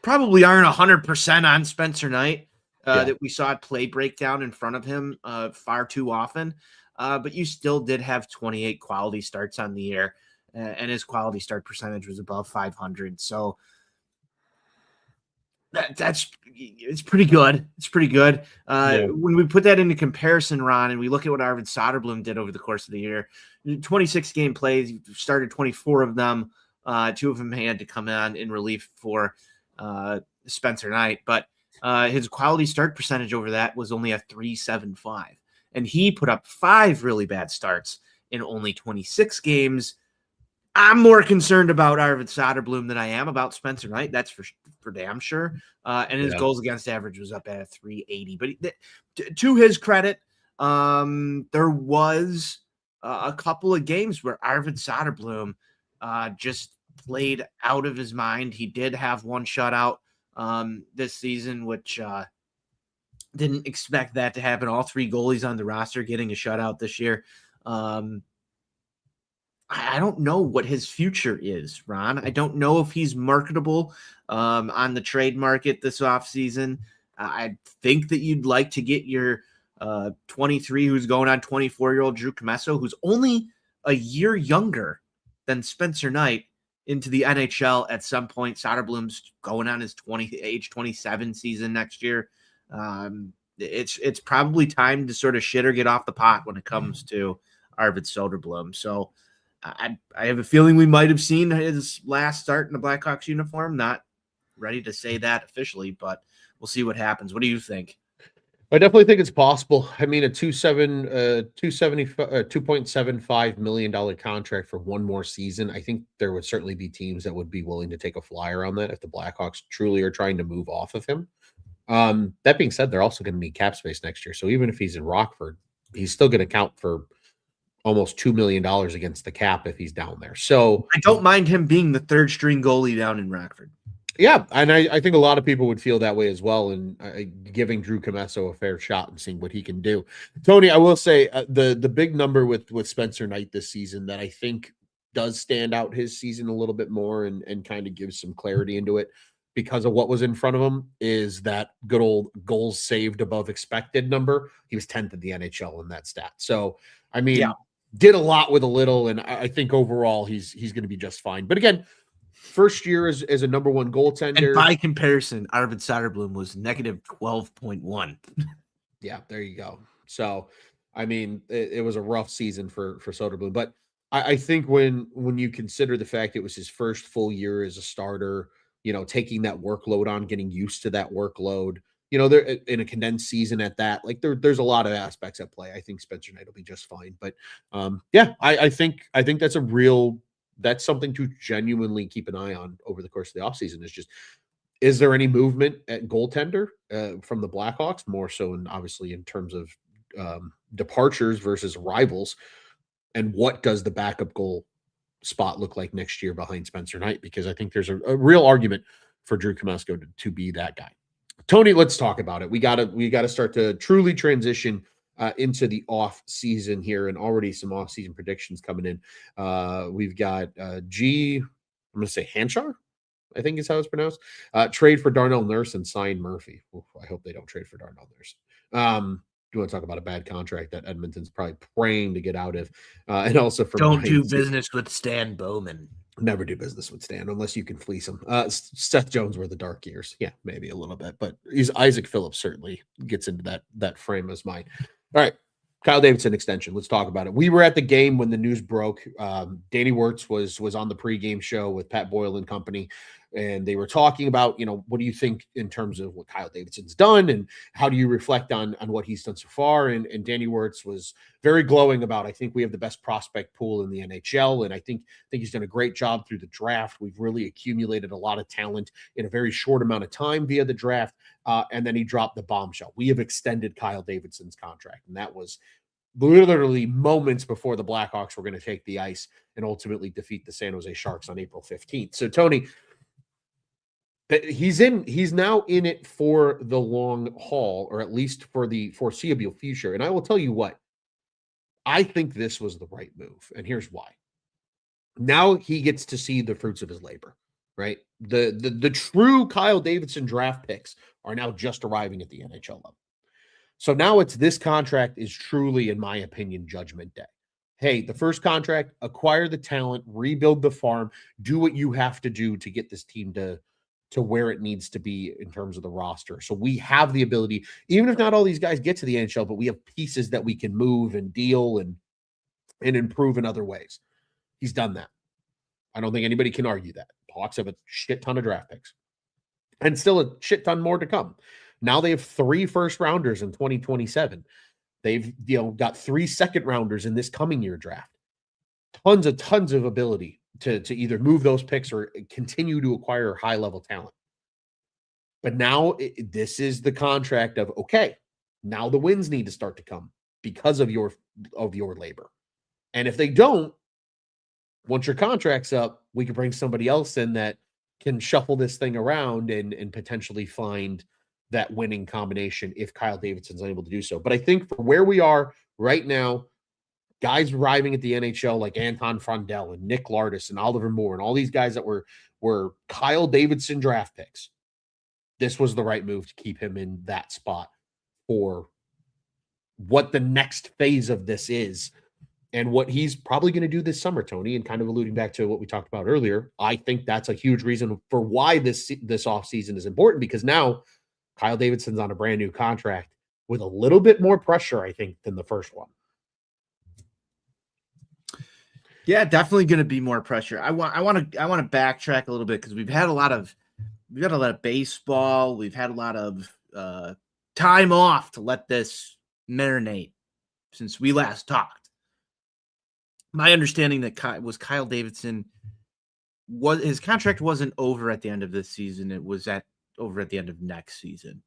probably aren't 100% on Spencer Knight that we saw play breakdown in front of him far too often. But you still did have 28 quality starts on the year, and his quality start percentage was above 500. So it's pretty good. It's pretty good. When we put that into comparison, Ron, and we look at what Arvid Soderblom did over the course of the year, 26 game plays, he started 24 of them. 2 of them had to come in relief for Spencer Knight, but his quality start percentage over that was only a 3.75, and he put up 5 really bad starts in only 26 games. I'm more concerned about Arvid Soderblom than I am about Spencer Knight. That's for damn sure. And his goals against average was up at a 380. But to his credit, there was a couple of games where Arvid Soderblom just played out of his mind. He did have one shutout this season, which didn't expect that to happen. All 3 goalies on the roster getting a shutout this year. I don't know what his future is, Ron. I don't know if he's marketable on the trade market this offseason. I think that you'd like to get your 23, who's going on 24-year-old Drew Commesso, who's only a year younger than Spencer Knight, into the NHL at some point. Soderblom's going on his age 27 season next year. It's probably time to sort of shit or get off the pot when it comes to Arvid Soderblom. So I have a feeling we might have seen his last start in the Blackhawks uniform. Not ready to say that officially, but we'll see what happens. What do you think? I definitely think it's possible. I mean, a $2.75 million contract for one more season. I think there would certainly be teams that would be willing to take a flyer on that if the Blackhawks truly are trying to move off of him. That being said, they're also going to need cap space next year. So even if he's in Rockford, he's still going to count for almost $2 million against the cap if he's down there. So I don't mind him being the 3rd string goalie down in Rockford. Yeah, and I think a lot of people would feel that way as well, and giving Drew Commesso a fair shot and seeing what he can do. Tony, I will say the big number with Spencer Knight this season that I think does stand out his season a little bit more and kind of gives some clarity into it because of what was in front of him is that good old goals saved above expected number. He was 10th in the NHL in that stat. So, I mean, did a lot with a little, and I think overall he's going to be just fine. But again, first year as a number 1 goaltender. And by comparison, Arvid Soderblom was negative 12.1. Yeah, there you go. So, I mean, it was a rough season for Soderblom. But I think when you consider the fact it was his first full year as a starter, taking that workload on, getting used to that workload, there in a condensed season at that, like there's a lot of aspects at play. I think Spencer Knight will be just fine. But I think that's something to genuinely keep an eye on over the course of the offseason is there any movement at goaltender from the Blackhawks, more so obviously in terms of departures versus rivals, and what does the backup goal spot look like next year behind Spencer Knight? Because I think there's a real argument for Drew Commesso to be that guy. Tony, let's talk about it. We got to start to truly transition into the off season here, and already some off season predictions coming in. We've got I'm going to say Hanchar, I think is how it's pronounced. Trade for Darnell Nurse and sign Murphy. Oof, I hope they don't trade for Darnell Nurse. You want to talk about a bad contract that Edmonton's probably praying to get out of, and also for don't do business with Stan Bowman. Never do business with Stan unless you can fleece him. Seth Jones were the dark years. Yeah, maybe a little bit, but Isaac Phillips certainly gets into that frame as mine. All right. Kyle Davidson extension. Let's talk about it. We were at the game when the news broke. Danny Wirtz was on the pregame show with Pat Boyle and company, and they were talking about, what do you think in terms of what Kyle Davidson's done, and how do you reflect on what he's done so far? And Danny Wirtz was very glowing about, I think we have the best prospect pool in the NHL, and I think he's done a great job through the draft. We've really accumulated a lot of talent in a very short amount of time via the draft. And then he dropped the bombshell. We have extended Kyle Davidson's contract, and that was literally moments before the Blackhawks were going to take the ice and ultimately defeat the San Jose Sharks on April 15th. So, Tony, he's now in it for the long haul, or at least for the foreseeable future. And I will tell you what, I think this was the right move. And here's why. Now he gets to see the fruits of his labor, right? The true Kyle Davidson draft picks are now just arriving at the NHL level. So now this contract is truly, in my opinion, judgment day. Hey, the first contract, acquire the talent, rebuild the farm, do what you have to do to get this team to where it needs to be in terms of the roster. So we have the ability, even if not all these guys get to the NHL, but we have pieces that we can move and deal and improve in other ways. He's done that. I don't think anybody can argue that. Hawks have a shit ton of draft picks and still a shit ton more to come. Now they have 3 first-rounders in 2027. They've got 3 second-rounders in this coming year draft. Tons of ability to either move those picks or continue to acquire high-level talent. But now this is the contract of, okay, now the wins need to start to come because of your labor. And if they don't, once your contract's up, we can bring somebody else in that can shuffle this thing around and potentially find that winning combination if Kyle Davidson's unable to do so. But I think for where we are right now, guys arriving at the NHL like Anton Frondel and Nick Lardis and Oliver Moore and all these guys that were Kyle Davidson draft picks, this was the right move to keep him in that spot for what the next phase of this is and what he's probably going to do this summer, Tony, and kind of alluding back to what we talked about earlier. I think that's a huge reason for why this offseason is important, because now Kyle Davidson's on a brand new contract with a little bit more pressure, I think, than the first one. Yeah, definitely going to be more pressure. I want to backtrack a little bit because we've had a lot of baseball. We've had a lot of time off to let this marinate since we last talked. My understanding that Kyle Davidson his contract wasn't over at the end of this season. It was over at the end of next season.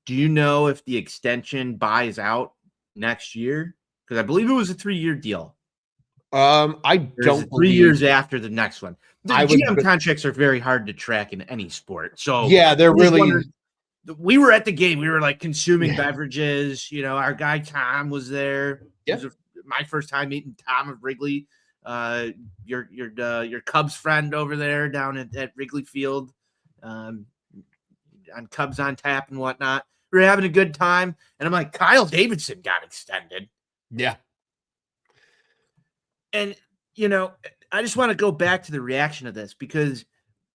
Do you know if the extension buys out next year? Because I believe it was a 3-year deal. I don't. 3 years after the next one. The GM contracts are very hard to track in any sport. So yeah, they're really. We were at the game. We were like consuming beverages. Our guy Tom was there. Yeah. It was my first time meeting Tom of Wrigley. Your Cubs friend over there down at Wrigley Field. On Cubs on Tap and whatnot. We were having a good time. And I'm like, Kyle Davidson got extended. Yeah. And, I just want to go back to the reaction of this, because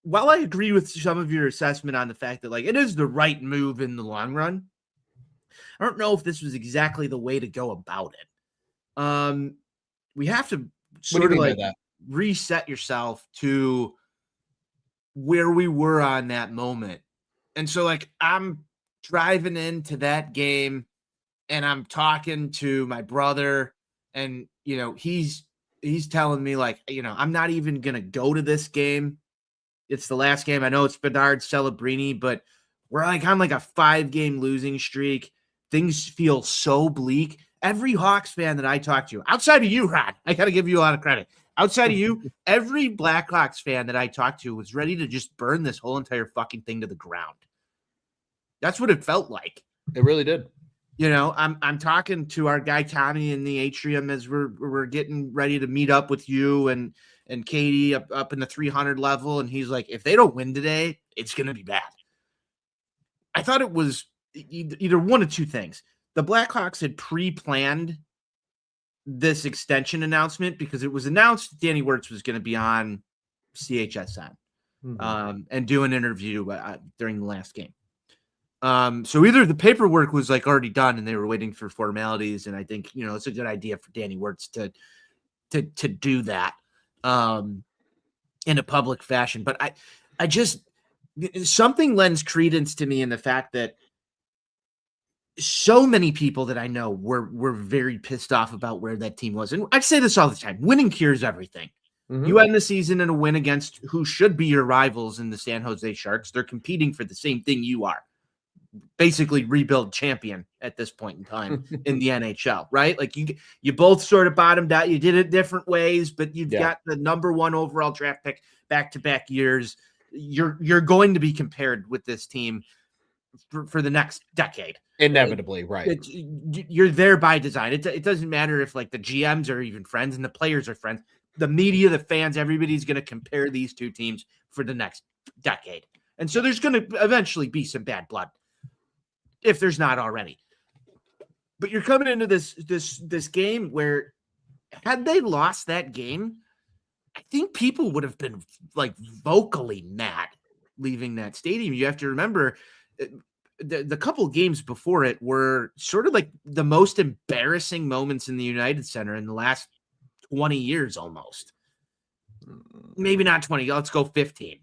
while I agree with some of your assessment on the fact that, it is the right move in the long run, I don't know if this was exactly the way to go about it. We have to sort of reset yourself to where we were on that moment. And so, I'm driving into that game and I'm talking to my brother, and, he's telling me, I'm not even going to go to this game. It's the last game. I know it's Bedard Celebrini, but we're on a 5-game losing streak. Things feel so bleak. Every Hawks fan that I talk to, outside of you, Rod, I got to give you a lot of credit. Outside of you, every Blackhawks fan that I talked to was ready to just burn this whole entire fucking thing to the ground. That's what it felt like. It really did. I'm talking to our guy Tommy in the atrium as we're getting ready to meet up with you and Katie up in the 300 level, and he's like, if they don't win today, it's going to be bad. I thought it was either one of two things. The Blackhawks had pre-planned this extension announcement because it was announced that Danny Wirtz was going to be on CHSN and do an interview during the last game. So either the paperwork was like already done and they were waiting for formalities, and I think it's a good idea for Danny Wirtz to do that in a public fashion. But I just something lends credence to me in the fact that so many people that I know were very pissed off about where that team was. And I say this all the time: winning cures everything. Mhm. You end the season in a win against who should be your rivals in the San Jose Sharks. They're competing for the same thing you are. Basically rebuild champion at this point in time in the NHL, right? Like you both sort of bottomed out. You did it different ways, but you've got the number 1 overall draft pick back-to-back years. You're going to be compared with this team for the next decade. Inevitably, right. You're there by design. It doesn't matter if like the GMs are even friends and the players are friends. The media, the fans, everybody's going to compare these two teams for the next decade. And so there's going to eventually be some bad blood, if there's not already. But you're coming into this game where, had they lost that game, I think people would have been like vocally mad leaving that stadium. You have to remember the couple games before it were sort of like the most embarrassing moments in the United Center in the last 20 years almost. Maybe not 20. Let's go 15.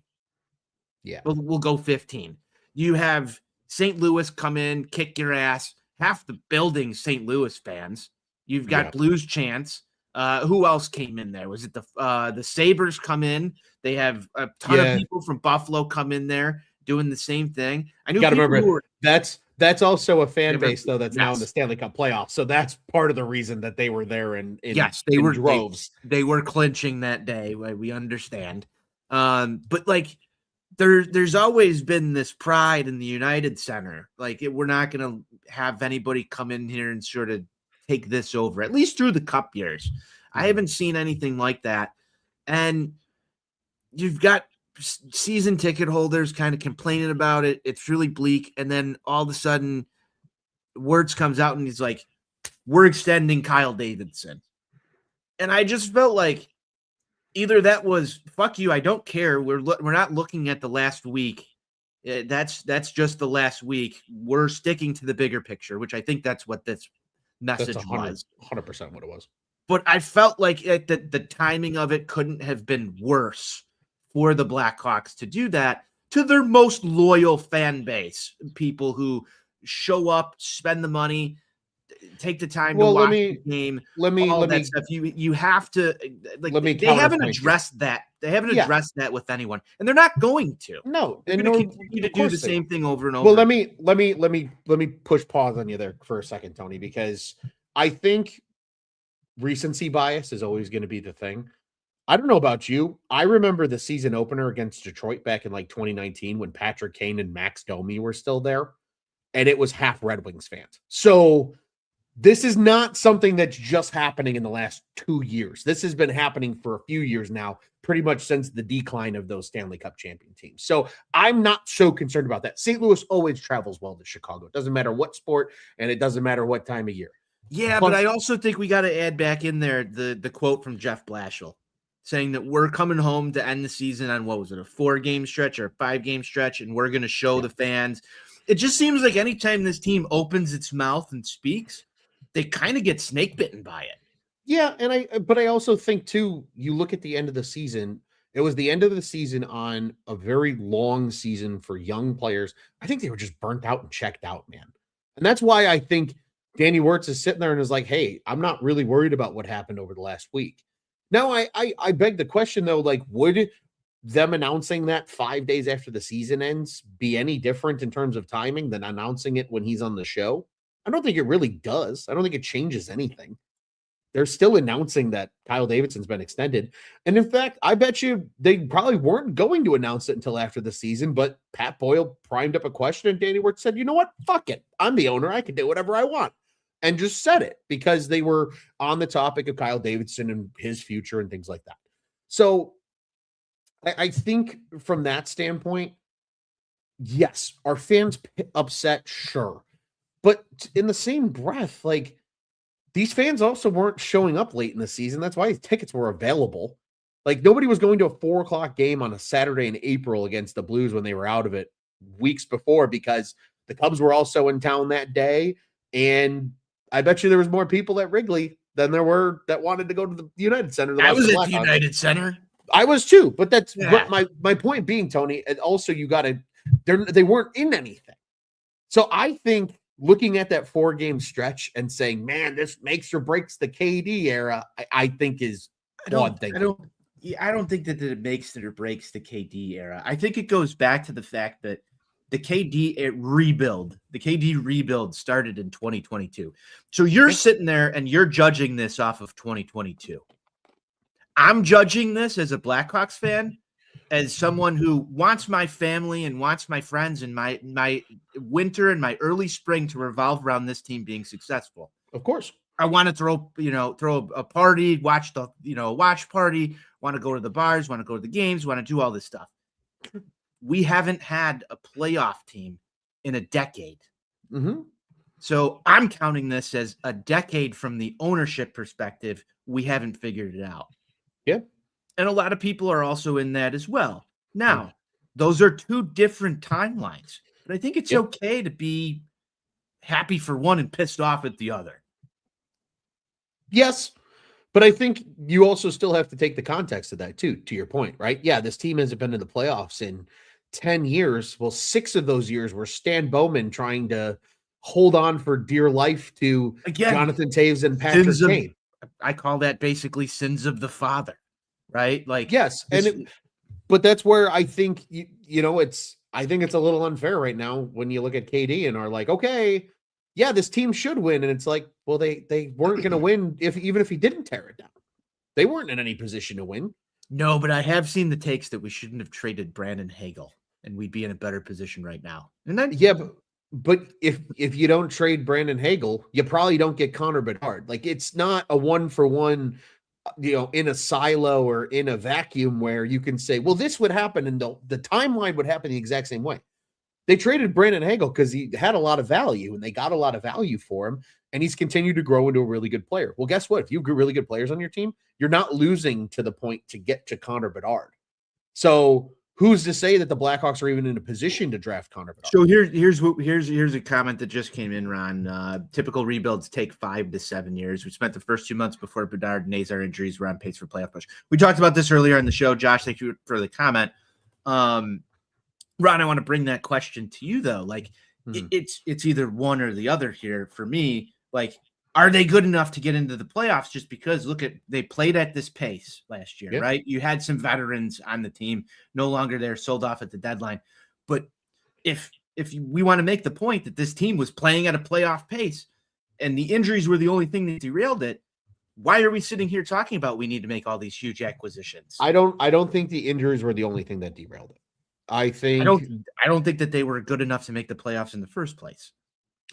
Yeah. We'll go 15. You have St. Louis come in, kick your ass. Half the building St. Louis fans. You've got Blues chants. Who else came in there? Was it the Sabres come in? They have a ton of people from Buffalo come in there doing the same thing. I knew. Got to remember that's also a fan base though that's now in the Stanley Cup playoffs. So that's part of the reason that they were there. They were droves. They were clinching that day. We understand. But like. There's always been this pride in the United Center. Like we're not going to have anybody come in here and sort of take this over, at least through the cup years. I haven't seen anything like that. And you've got season ticket holders kind of complaining about it. It's really bleak. And then all of a sudden Wirtz comes out and he's like, we're extending Kyle Davidson. And I just felt like, either that was fuck you, I don't care. We're not looking at the last week. That's just the last week. We're sticking to the bigger picture, which I think that's what this message was. 100% what it was. But I felt like the timing of it couldn't have been worse for the Blackhawks to do that to their most loyal fan base, people who show up, spend the money, take the time to watch the game. That stuff. You have to they haven't addressed that. They haven't addressed that with anyone, and they're not going to. No, they're going to continue to do the same thing over and over. Well, let me push pause on you there for a second, Tony, because I think recency bias is always going to be the thing. I don't know about you. I remember the season opener against Detroit back in like 2019 when Patrick Kane and Max Domi were still there, and it was half Red Wings fans. So this is not something that's just happening in the last 2 years. This has been happening for a few years now, pretty much since the decline of those Stanley Cup champion teams. So I'm not so concerned about that. St. Louis always travels well to Chicago. It doesn't matter what sport, and it doesn't matter what time of year. Yeah, but I also think we got to add back in there the quote from Jeff Blashill saying that we're coming home to end the season on, what was it, a 4-game stretch or a 5-game stretch, and we're going to show the fans. It just seems like anytime this team opens its mouth and speaks, they kind of get snake bitten by it. Yeah, but I also think too, you look at the end of the season, it was the end of the season on a very long season for young players. I think they were just burnt out and checked out, man. And that's why I think Danny Wirtz is sitting there and is like, hey, I'm not really worried about what happened over the last week. Now, I beg the question, though, like, would them announcing that 5 days after the season ends be any different in terms of timing than announcing it when he's on the show? I don't think it really does. I don't think it changes anything. They're still announcing that Kyle Davidson's been extended. And in fact, I bet you they probably weren't going to announce it until after the season, but Pat Boyle primed up a question and Danny Wirtz said, you know what? Fuck it. I'm the owner. I can do whatever I want. And just said it because they were on the topic of Kyle Davidson and his future and things like that. So I think from that standpoint, yes, are fans upset? Sure. But in the same breath, like, these fans also weren't showing up late in the season. That's why tickets were available. Like, nobody was going to a 4:00 game on a Saturday in April against the Blues when they were out of it weeks before because the Cubs were also in town that day, and I bet you there was more people at Wrigley than there were that wanted to go to the United Center. I was at the United Center. I was too, but that's Yeah. my point being, Tony. And also, you got to they weren't in anything. So I think looking at that 4-game stretch and saying, "Man, this makes or breaks the KD era," I think is odd thing. I don't think that it makes it or breaks the KD era. I think it goes back to the fact that the KD rebuild started in 2022. So you're sitting there and you're judging this off of 2022. I'm judging this as a Blackhawks fan, as someone who wants my family and wants my friends and my winter and my early spring to revolve around this team being successful. Of course. I want to throw a party, watch watch party, want to go to the bars, want to go to the games, want to do all this stuff. We haven't had a playoff team in a decade. Mm-hmm. So I'm counting this as a decade from the ownership perspective. We haven't figured it out. Yeah. And a lot of people are also in that as well. Now, those are two different timelines, but I think it's okay to be happy for one and pissed off at the other. Yes. But I think you also still have to take the context of that too, to your point, right? Yeah, this team hasn't been in the playoffs in 10 years. Well, 6 of those years were Stan Bowman trying to hold on for dear life to Jonathan Taves and Patrick Kane. I call that basically sins of the father, right? Like, yes. But that's where I think, I think it's a little unfair right now when you look at KD and are like, okay, yeah, this team should win. And it's like, well, they weren't going to win even if he didn't tear it down. They weren't in any position to win. No, but I have seen the takes that we shouldn't have traded Brandon Hagel and we'd be in a better position right now. And then, but if you don't trade Brandon Hagel, you probably don't get Connor Bedard. Like, it's not a 1-for-1, in a silo or in a vacuum where you can say, well, this would happen and the timeline would happen the exact same way. They traded Brandon Hagel because he had a lot of value and they got a lot of value for him. And he's continued to grow into a really good player. Well, guess what? If you get really good players on your team, you're not losing to the point to get to Connor Bedard. So who's to say that the Blackhawks are even in a position to draft Connor Bedard? So here's a comment that just came in, Ron. Typical rebuilds take 5 to 7 years. We spent the first 2 months before Bedard and Nazar injuries were on pace for playoff push. We talked about this earlier in the show. Josh, thank you for the comment. Ron, I want to bring that question to you though. Like, it's either one or the other here for me. Like, are they good enough to get into the playoffs? Just because they played at this pace last year, right? You had some veterans on the team, no longer there, sold off at the deadline. But if we want to make the point that this team was playing at a playoff pace and the injuries were the only thing that derailed it, why are we sitting here talking about we need to make all these huge acquisitions? I don't think the injuries were the only thing that derailed it. I don't think that they were good enough to make the playoffs in the first place.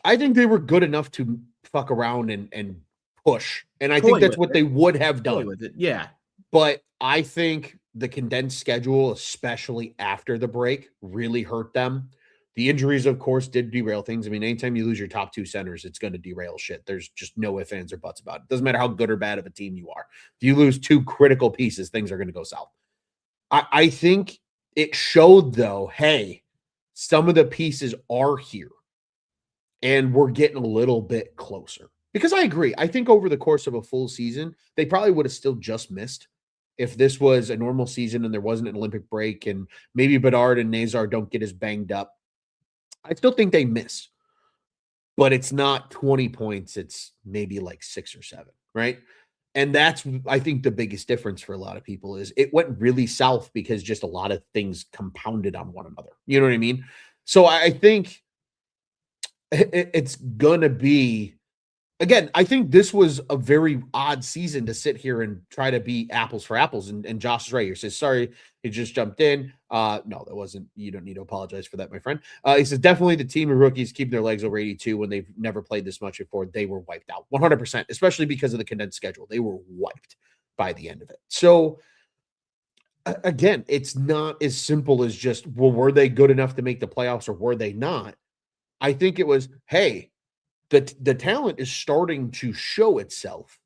I think they were good enough to fuck around and push. And I think that's what they would have done. With it. Yeah. But I think the condensed schedule, especially after the break, really hurt them. The injuries, of course, did derail things. I mean, anytime you lose your top 2 centers, it's going to derail shit. There's just no ifs, ands, or buts about it. Doesn't matter how good or bad of a team you are. If you lose 2 critical pieces, things are going to go south. I think it showed, though, hey, some of the pieces are here. And we're getting a little bit closer. Because I agree. I think over the course of a full season, they probably would have still just missed if this was a normal season and there wasn't an Olympic break and maybe Bedard and Nazar don't get as banged up. I still think they miss. But it's not 20 points. It's maybe like 6 or 7, right? And that's, I think, the biggest difference for a lot of people is it went really south because just a lot of things compounded on one another. You know what I mean? So I think it's going to be, again, I think this was a very odd season to sit here and try to be apples for apples. And Josh is right here. Says, sorry, he just jumped in. No, that wasn't, you don't need to apologize for that, my friend. He says, definitely the team of rookies keep their legs over 82 when they've never played this much before. They were wiped out 100%, especially because of the condensed schedule. They were wiped by the end of it. So again, it's not as simple as just, well, were they good enough to make the playoffs or were they not? I think it was, hey, the talent is starting to show itself.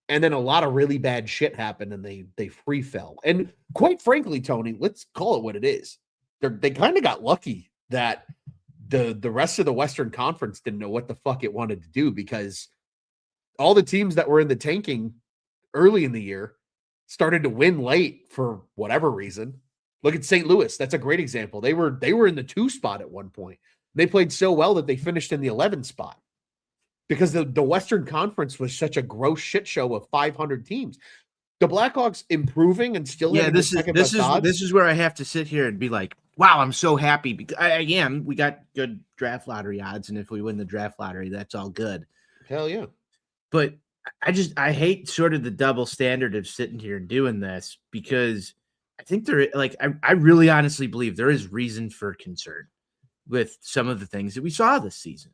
And then a lot of really bad shit happened and they free fell. And quite frankly, Tony, let's call it what it is. They kind of got lucky that the rest of the Western Conference didn't know what the fuck it wanted to do, because all the teams that were in the tanking early in the year started to win late for whatever reason. Look at St. Louis. That's a great example. They were in the 2 spot at one point. They played so well that they finished in the 11 spot because the Western Conference was such a gross shit show of 500 teams. The Blackhawks improving and still having this is where I have to sit here and be like, wow, I'm so happy because I am. We got good draft lottery odds, and if we win the draft lottery, that's all good. Hell yeah. But I hate sort of the double standard of sitting here and doing this, because I think I really honestly believe there is reason for concern with some of the things that we saw this season.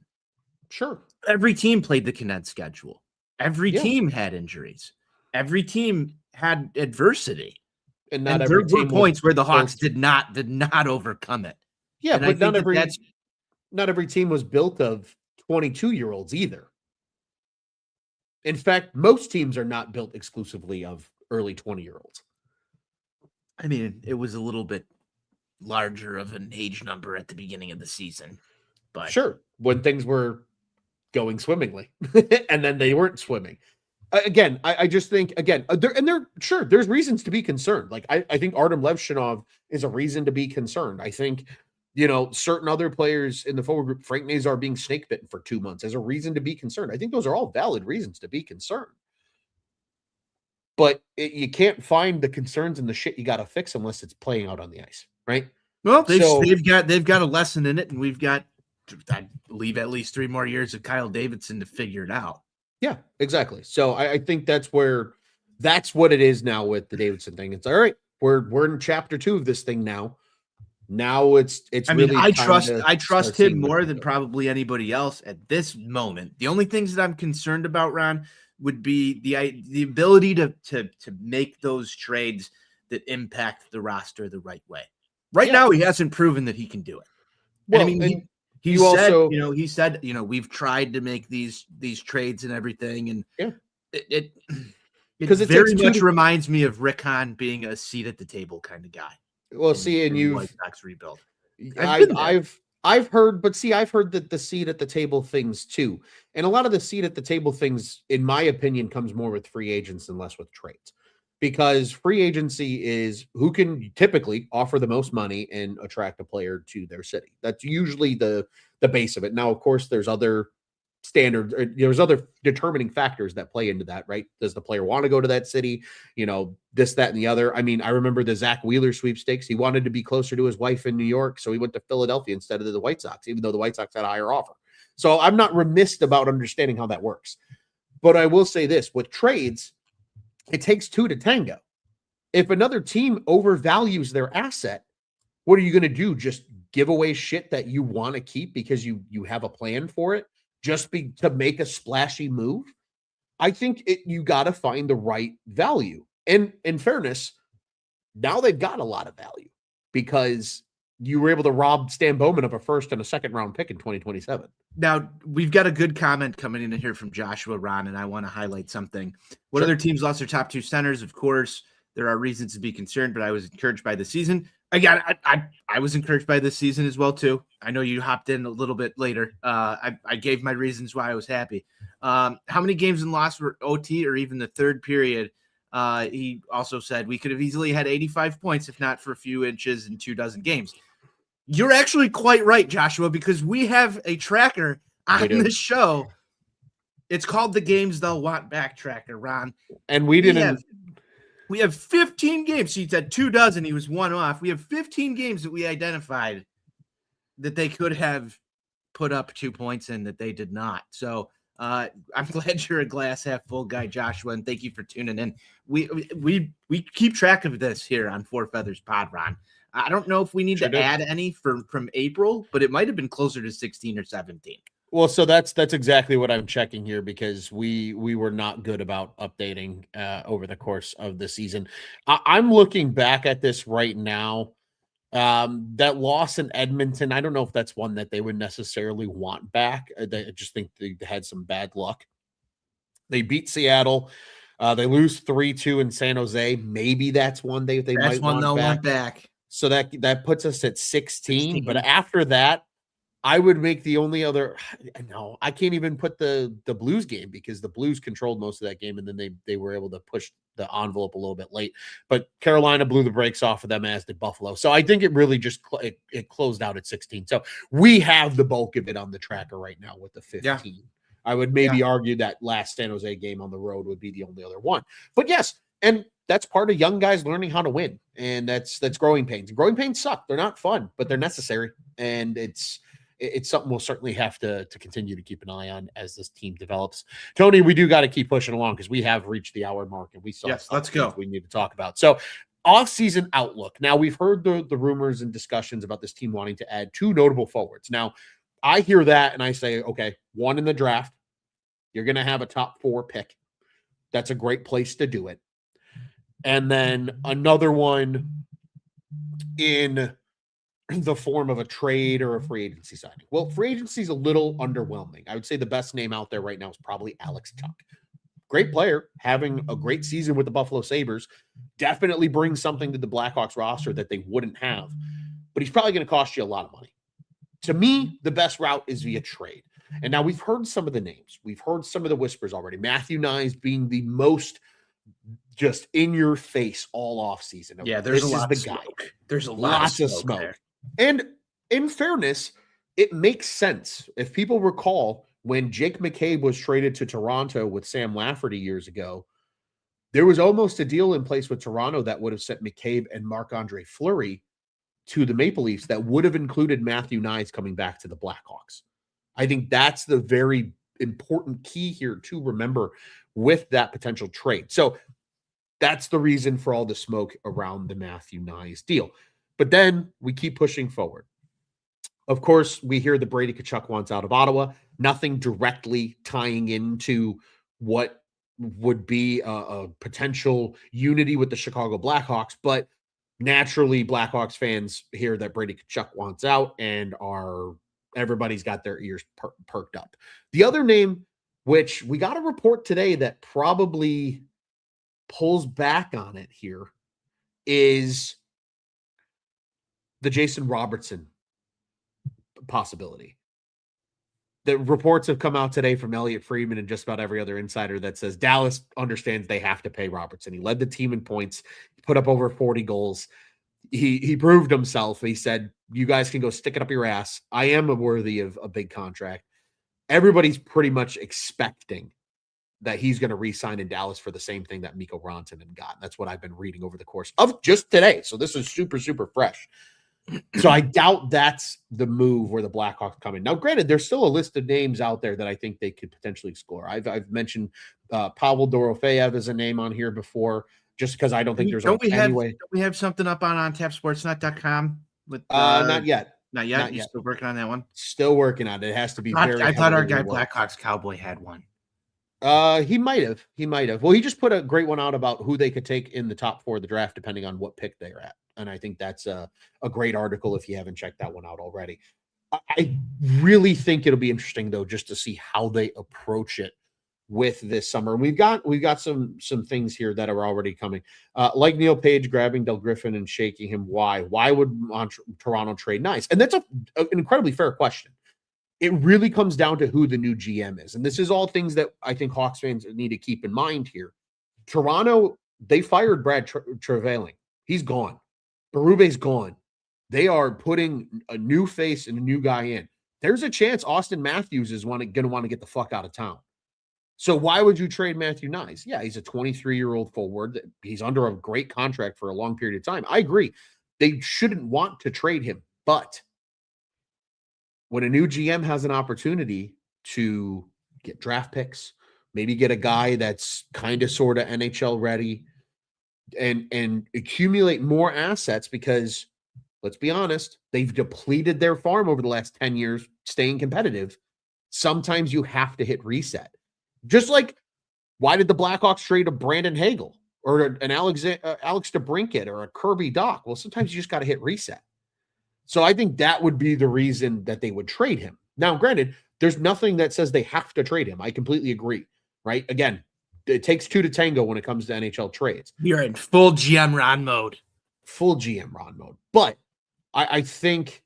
Sure. Every team played the condensed schedule. Every team had injuries. Every team had adversity. And there were points where the Hawks did not overcome it. Yeah, but not every team was built of 22-year-olds either. In fact, most teams are not built exclusively of early 20-year-olds. I mean, it was a little bit larger of an age number at the beginning of the season. But sure, when things were going swimmingly and then they weren't swimming. Again, I just think, there's reasons to be concerned. Like, I think Artem Levshinov is a reason to be concerned. I think, certain other players in the forward group, Frank Nazar being snake bitten for 2 months, is a reason to be concerned. I think those are all valid reasons to be concerned. But you can't find the concerns and the shit you got to fix unless it's playing out on the ice, right? Well, they've got a lesson in it, and we've got, I believe, at least 3 more years of Kyle Davidson to figure it out. Yeah, exactly. So I think that's what it is now with the Davidson thing. It's all right. We're in chapter 2 of this thing now. Now it's really. I trust him more than probably anybody else at this moment. The only things that I'm concerned about, Ron, would be the ability to make those trades that impact the roster the right way. Right now, he hasn't proven that he can do it. Well, and I mean, he said, we've tried to make these trades and everything, and it very much reminds me of Rick Hahn being a seat at the table kind of guy. Well, and you White Sox rebuild. I've heard that the seat at the table things too, and a lot of the seat at the table things, in my opinion, comes more with free agents and less with trades. Because free agency is who can typically offer the most money and attract a player to their city. That's usually the base of it. Now, of course, there's other standards, or there's other determining factors that play into that, right? Does the player want to go to that city? This, that, and the other. I mean, I remember the Zach Wheeler sweepstakes. He wanted to be closer to his wife in New York, so he went to Philadelphia instead of the White Sox, even though the White Sox had a higher offer. So I'm not remiss about understanding how that works. But I will say this, with trades, it takes 2 to tango. If another team overvalues their asset, what are you going to do? Just give away shit that you want to keep because you have a plan for it, just to make a splashy move? I think you got to find the right value. And in fairness, now they've got a lot of value because you were able to rob Stan Bowman of a first and a second round pick in 2027. Now, we've got a good comment coming in here from Joshua Ron, and I want to highlight something. What other teams lost their top 2 centers? Of course, there are reasons to be concerned, but I was encouraged by the season. Again, I was encouraged by this season as well, too. I know you hopped in a little bit later. I gave my reasons why I was happy. How many games in loss were OT or even the third period? He also said we could have easily had 85 points if not for a few inches in 24 games. You're actually quite right, Joshua, because we have a tracker on this show. It's called the Games They'll Want Back tracker, Ron. And we have 15 games. He said 24. He was 1 off. We have 15 games that we identified that they could have put up 2 points in that they did not. So I'm glad you're a glass half full guy, Joshua, and thank you for tuning in. We keep track of this here on Four Feathers Pod, Ron. I don't know if we need to add any from April, but it might have been closer to 16 or 17. Well, so that's exactly what I'm checking here because we were not good about updating over the course of the season. I'm looking back at this right now. That loss in Edmonton, I don't know if that's one that they would necessarily want back. I just think they had some bad luck. They beat Seattle. They lose 3-2 in San Jose. Maybe that's one they might want back. Want back. So that puts us at 16. But after that, I would make the only other. No, I can't even put the Blues game because the Blues controlled most of that game, and then they were able to push the envelope a little bit late. But Carolina blew the brakes off of them, as did Buffalo. So I think it really just it closed out at 16. So we have the bulk of it on the tracker right now with the 15. Yeah. I would maybe argue that last San Jose game on the road would be the only other one. But yes, and that's part of young guys learning how to win, and that's growing pains. Growing pains suck; they're not fun, but they're necessary, and it's something we'll certainly have to continue to keep an eye on as this team develops. Tony, we do got to keep pushing along because we have reached the hour mark, and we saw let's go. We need to talk about. So, off-season outlook. Now, we've heard the rumors and discussions about this team wanting to add 2 notable forwards. Now, I hear that, and I say, okay, 1 in the draft. You're going to have a top 4 pick. That's a great place to do it. And then another one in the form of a trade or a free agency signing. Well, free agency is a little underwhelming. I would say the best name out there right now is probably Alex Tuch. Great player, having a great season with the Buffalo Sabres, definitely brings something to the Blackhawks roster that they wouldn't have. But he's probably going to cost you a lot of money. To me, the best route is via trade. And now we've heard some of the names. We've heard some of the whispers already. Matthew Nyes being the most just in your face all off season. Yeah, there's a lot of smoke. There's a lot of smoke. There. And in fairness, it makes sense. If people recall, when Jake McCabe was traded to Toronto with Sam Lafferty years ago, there was almost a deal in place with Toronto that would have sent McCabe and Marc-Andre Fleury to the Maple Leafs that would have included Matthew Nyes coming back to the Blackhawks. I think that's the very important key here to remember with that potential trade. So that's the reason for all the smoke around the Matthew Nyes deal. But then we keep pushing forward. Of course, we hear that Brady Tkachuk wants out of Ottawa. Nothing directly tying into what would be a potential unity with the Chicago Blackhawks. But naturally, Blackhawks fans hear that Brady Tkachuk wants out and everybody's got their ears perked up. The other name, which we got a report today that probably pulls back on it here, is the Jason Robertson possibility. The reports have come out today from Elliot Friedman and just about every other insider that says Dallas understands they have to pay Robertson. He led the team in points, put up over 40 goals. He proved himself. He said, you guys can go stick it up your ass. I am worthy of a big contract. Everybody's pretty much expecting that he's going to re-sign in Dallas for the same thing that Mikko Rantanen got. That's what I've been reading over the course of just today. So this is super, super fresh. So I doubt that's the move where the Blackhawks come in. Now, granted, there's still a list of names out there that I think they could potentially explore. I've mentioned Pavel Dorofeyev as a name on here before, just because I don't think there's any way. Don't we have something up on TapSportsNet.com? With not yet. Not yet. You're still working on that one? Still working on it. It has to be I thought our guy Blackhawks Cowboy had one. He might have. Well, he just put a great one out about who they could take in the top 4 of the draft, depending on what pick they're at. And I think that's a great article if you haven't checked that one out already. I really think it'll be interesting, though, just to see how they approach it with this summer. We've got some things here that are already coming. Like Neil Page grabbing Del Griffin and shaking him. Why would Toronto trade Nyes? And that's an incredibly fair question. It really comes down to who the new GM is. And this is all things that I think Hawks fans need to keep in mind here. Toronto, they fired Brad Trevelyan. He's gone. Berube's gone. They are putting a new face and a new guy in. There's a chance Austin Matthews is going to want to get the fuck out of town. So why would you trade Matthew Nyes? Yeah, he's a 23-year-old forward. He's under a great contract for a long period of time. I agree. They shouldn't want to trade him. But when a new GM has an opportunity to get draft picks, maybe get a guy that's kind of sort of NHL ready, and accumulate more assets, because let's be honest, they've depleted their farm over the last 10 years staying competitive. Sometimes you have to hit reset. Just like, why did the Blackhawks trade a Brandon Hagel or an Alex DeBrincat or a Kirby Dach? Well, sometimes you just got to hit reset. So I think that would be the reason that they would trade him. Now, granted, there's nothing that says they have to trade him. I completely agree, right? Again, it takes 2 to tango when it comes to NHL trades. You're in full GM Ron mode. Full GM Ron mode. But I think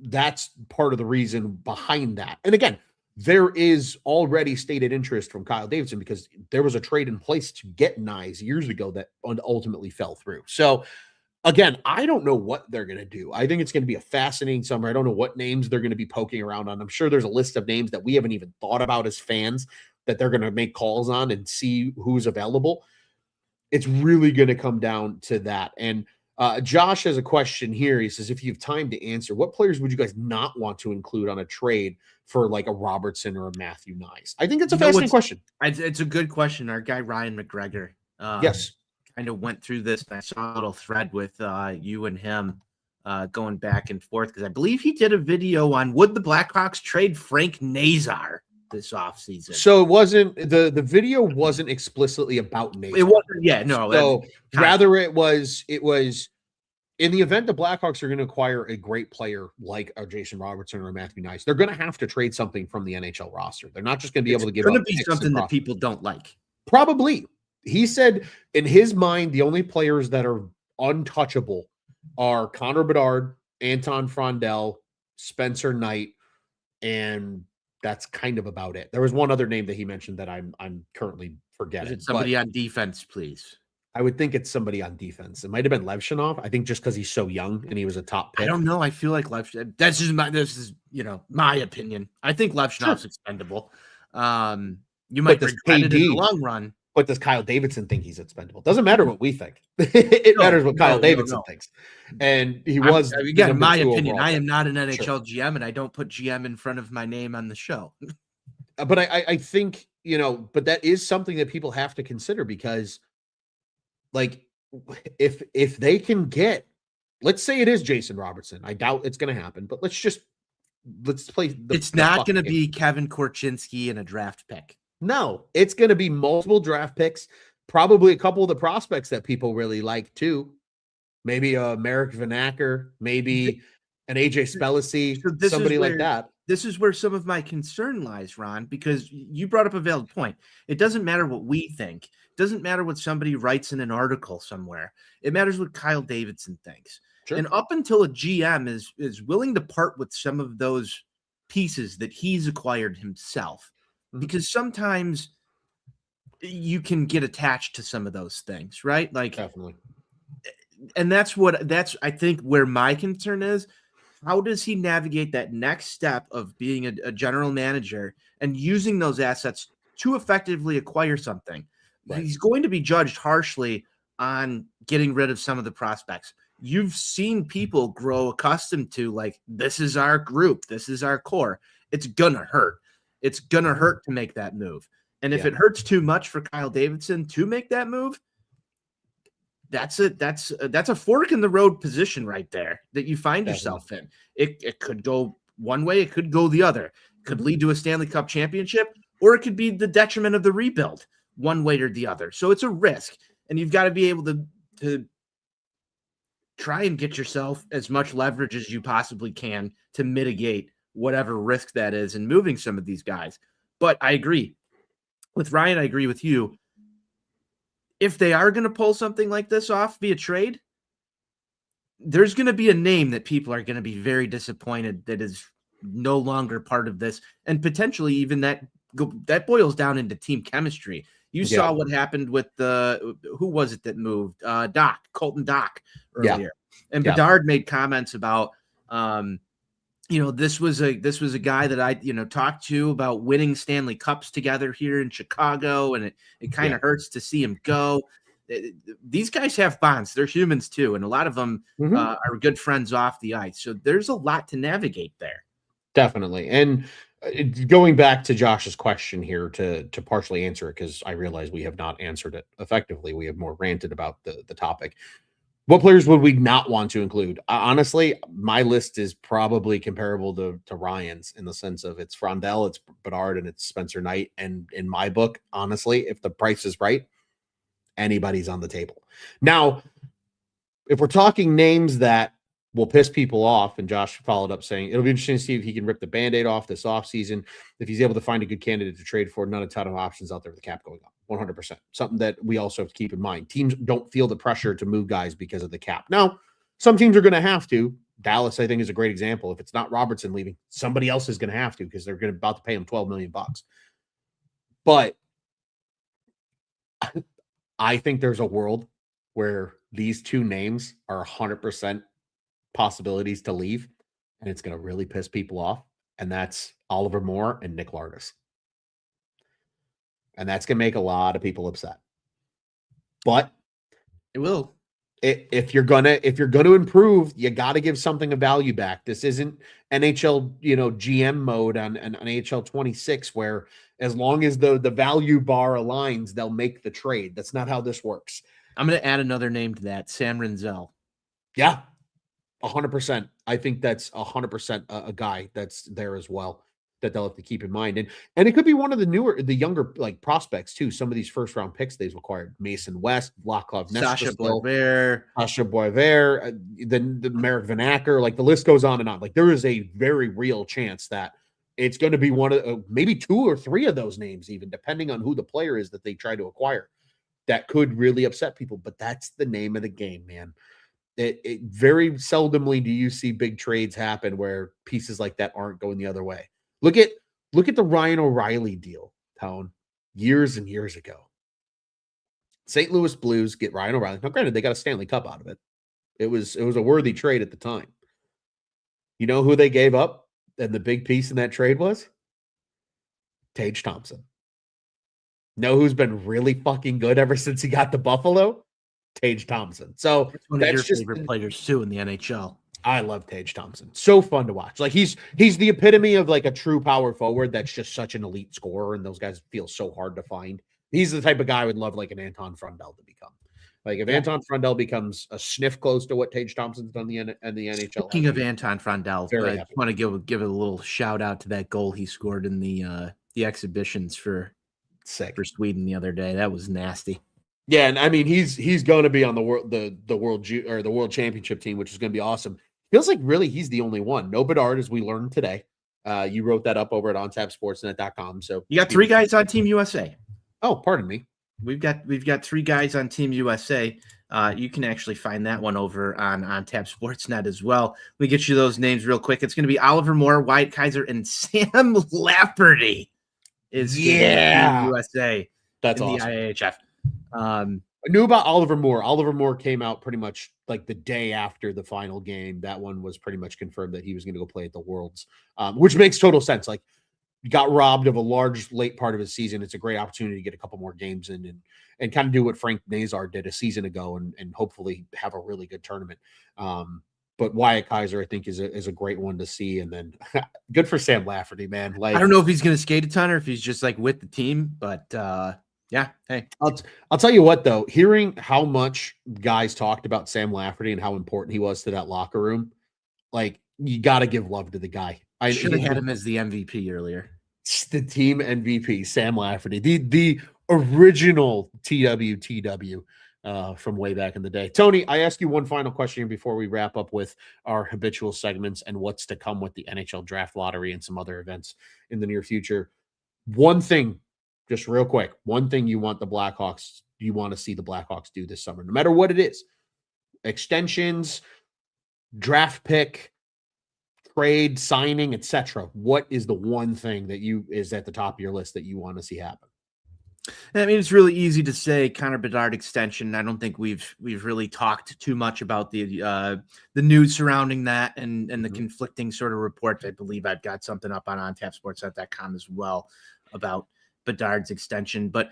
that's part of the reason behind that. And again, there is already stated interest from Kyle Davidson because there was a trade in place to get Nyes years ago that ultimately fell through. So again, I don't know what they're going to do. I think it's going to be a fascinating summer. I don't know what names they're going to be poking around on. I'm sure there's a list of names that we haven't even thought about as fans that they're going to make calls on and see who's available. It's really going to come down to that. And Josh has a question here. He says, if you have time to answer, what players would you guys not want to include on a trade for like a Robertson or a Matthew Nyes? I think it's a fascinating question. It's a good question. Our guy, Ryan McGregor. Yes. Kind of went through this. I saw a little thread with you and him going back and forth because I believe he did a video on would the Blackhawks trade Frank Nazar this offseason. So it wasn't the video wasn't explicitly about Nazar. It wasn't, yeah, no. So rather it was in the event the Blackhawks are going to acquire a great player like a Jason Robertson or a Matthew Nyes, they're going to have to trade something from the NHL roster. They're not just going to be able to give up. It's going to be something that people don't like. Probably. He said in his mind, the only players that are untouchable are Connor Bedard, Anton Frondel, Spencer Knight, and that's kind of about it. There was one other name that he mentioned that I'm currently forgetting. Is it somebody on defense, please? I would think it's somebody on defense. It might have been Levshinov. I think just because he's so young and he was a top pick. I don't know. I feel like Levshinov. This is my opinion. I think Levshinov's expendable. You might regret it in the long run. But does Kyle Davidson think he's expendable? Doesn't matter what we think. It matters what Kyle Davidson thinks. And he was again, in my opinion. I am not an NHL GM, and I don't put GM in front of my name on the show. But I think but that is something that people have to consider because, like, if they can get, let's say it is Jason Robertson. I doubt it's going to happen, but let's play. It's not going to be Kevin Korchinski and a draft pick. No, it's going to be multiple draft picks, probably a couple of the prospects that people really like too. Maybe a Marek Vanacker, maybe an AJ Spellacy, somebody like that. This is where some of my concern lies, Ron, because you brought up a valid point. It doesn't matter what we think. It doesn't matter what somebody writes in an article somewhere. It matters what Kyle Davidson thinks. Sure. And up until a GM is willing to part with some of those pieces that he's acquired himself, because sometimes you can get attached to some of those things, right? Like, definitely. And that's I think where my concern is. How does he navigate that next step of being a general manager and using those assets to effectively acquire something? Right. He's going to be judged harshly on getting rid of some of the prospects. You've seen people grow accustomed to, like, this is our group, this is our core. It's gonna hurt. It's gonna hurt to make that move. And if it hurts too much for Kyle Davidson to make that move, that's a fork in the road position right there that you find yourself in. It could go one way, it could go the other. It could lead to a Stanley Cup championship, or it could be the detriment of the rebuild, one way or the other. So it's a risk, and you've got to be able to try and get yourself as much leverage as you possibly can to mitigate whatever risk that is in moving some of these guys. But I agree with Ryan. I agree with you. If they are going to pull something like this off via trade, there's going to be a name that people are going to be very disappointed that is no longer part of this. And potentially even that boils down into team chemistry. You saw what happened with who was it that moved? Colton Dock earlier. Yeah. And Bedard made comments about, this was a guy that I, talked to about winning Stanley Cups together here in Chicago. And it kind of hurts to see him go. These guys have bonds. They're humans too. And a lot of them are good friends off the ice. So there's a lot to navigate there. Definitely. And going back to Josh's question here to partially answer it, because I realize we have not answered it effectively. We have more ranted about the topic. What players would we not want to include? Honestly, my list is probably comparable to Ryan's in the sense of it's Frondel, it's Bedard, and it's Spencer Knight. And in my book, honestly, if the price is right, anybody's on the table. Now, if we're talking names that will piss people off, and Josh followed up saying it'll be interesting to see if he can rip the Band-Aid off this offseason, if he's able to find a good candidate to trade for. Not a ton of options out there with the cap going up. 100%. Something that we also have to keep in mind. Teams don't feel the pressure to move guys because of the cap. Now, some teams are going to have to. Dallas, I think, is a great example. If it's not Robertson leaving, somebody else is going to have to, because they're about to pay him $12 million. But I think there's a world where these two names are 100% possibilities to leave, and it's going to really piss people off. And that's Oliver Moore and Nick Lardis. And that's going to make a lot of people upset. But it will. If you're gonna improve, you got to give something of value back. This isn't NHL, GM mode on NHL 26, where as long as the value bar aligns, they'll make the trade. That's not how this works. I'm going to add another name to that, Sam Renzel. Yeah, 100%. I think that's 100% a guy that's there as well that they'll have to keep in mind. And it could be one of the younger like prospects too. Some of these first round picks they've acquired: Mason West, Vlatko Sasha Boisvert, then the Marek Vanacker. Like the list goes on and on. Like there is a very real chance that it's going to be one of maybe two or three of those names, even depending on who the player is that they try to acquire. That could really upset people, but that's the name of the game, man. It very seldomly do you see big trades happen where pieces like that aren't going the other way. Look at the Ryan O'Reilly deal, Tone, years and years ago. St. Louis Blues get Ryan O'Reilly. Now, granted, they got a Stanley Cup out of it. It was a worthy trade at the time. You know who they gave up, and the big piece in that trade was Tage Thompson. Know who's been really fucking good ever since he got to Buffalo? Tage Thompson. So that's one of your favorite players too in the NHL. I love Tage Thompson. So fun to watch. Like he's the epitome of like a true power forward that's just such an elite scorer, and those guys feel so hard to find. He's the type of guy I would love like an Anton Frundell to become. Like if Anton Frundell becomes a sniff close to what Tage Thompson's done in the NHL. Speaking of Anton Frundell, I just want to give a little shout out to that goal he scored in the exhibitions for Sweden the other day. That was nasty. Yeah, and I mean he's going to be on the world championship team, which is going to be awesome. Feels like really he's the only one. No Bedard, as we learned today. You wrote that up over at ontapsportsnet.com. So you got three guys on Team USA. Oh, pardon me. We've got three guys on Team USA. You can actually find that one over on Tap Sportsnet as well. Let me get you those names real quick. It's going to be Oliver Moore, Wyatt Kaiser, and Sam Lafferty is Team USA. That's in awesome. The IIHF. I knew about Oliver Moore. Oliver Moore came out pretty much like the day after the final game. That one was pretty much confirmed that he was going to go play at the Worlds, which makes total sense. Like, got robbed of a large late part of his season. It's a great opportunity to get a couple more games in and kind of do what Frank Nazar did a season ago and hopefully have a really good tournament. But Wyatt Kaiser, I think, is a great one to see. And then good for Sam Lafferty, man. Like, I don't know if he's going to skate a ton or if he's just like with the team, but yeah. Hey, I'll tell you what, though, hearing how much guys talked about Sam Lafferty and how important he was to that locker room, like, you got to give love to the guy. I should have had him as the MVP earlier. The team MVP, Sam Lafferty, the original TWTW from way back in the day. Tony, I ask you one final question before we wrap up with our habitual segments and what's to come with the NHL draft lottery and some other events in the near future. One thing, just real quick, one thing you want to see the Blackhawks do this summer, no matter what it is: extensions, draft pick, trade, signing, etc. What is the one thing that is at the top of your list that you want to see happen? I mean, it's really easy to say Connor Bedard extension. I don't think we've really talked too much about the news surrounding that and the conflicting sort of reports. I believe I've got something up on ontapsportsnet.com as well about Bedard's extension. But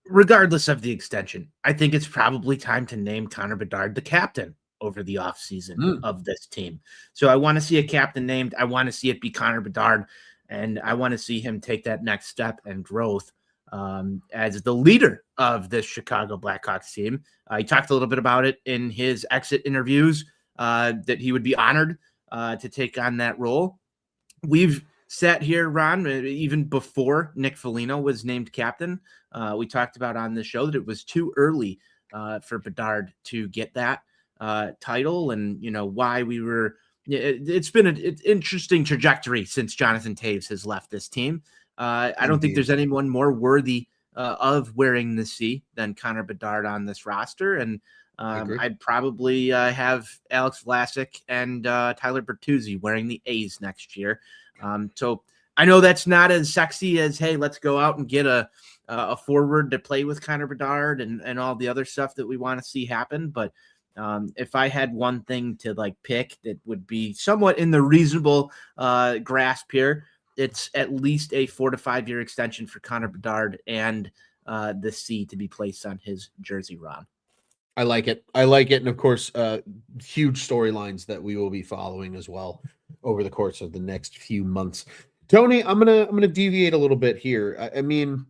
regardless of the extension, I think it's probably time to name Connor Bedard the captain over the offseason of this team. So I want to see a captain named. I want to see it be Connor Bedard, and I want to see him take that next step and growth as the leader of this Chicago Blackhawks team. He talked a little bit about it in his exit interviews, that he would be honored to take on that role. We've sat here, Ron, even before Nick Foligno was named captain. We talked about on the show that it was too early for Bedard to get that title, and why we were. It's been an interesting trajectory since Jonathan Toews has left this team. I don't think there's anyone more worthy of wearing the C than Connor Bedard on this roster, and agree. I'd probably have Alex Vlasic and Tyler Bertuzzi wearing the A's next year. So I know that's not as sexy as, hey, let's go out and get a forward to play with Connor Bedard and all the other stuff that we want to see happen. But if I had one thing to like pick that would be somewhat in the reasonable grasp here, it's at least a 4 to 5 year extension for Connor Bedard and the C to be placed on his jersey, Ron. I like it. And of course, huge storylines that we will be following as well over the course of the next few months. Tony, I'm gonna deviate a little bit here. I mean,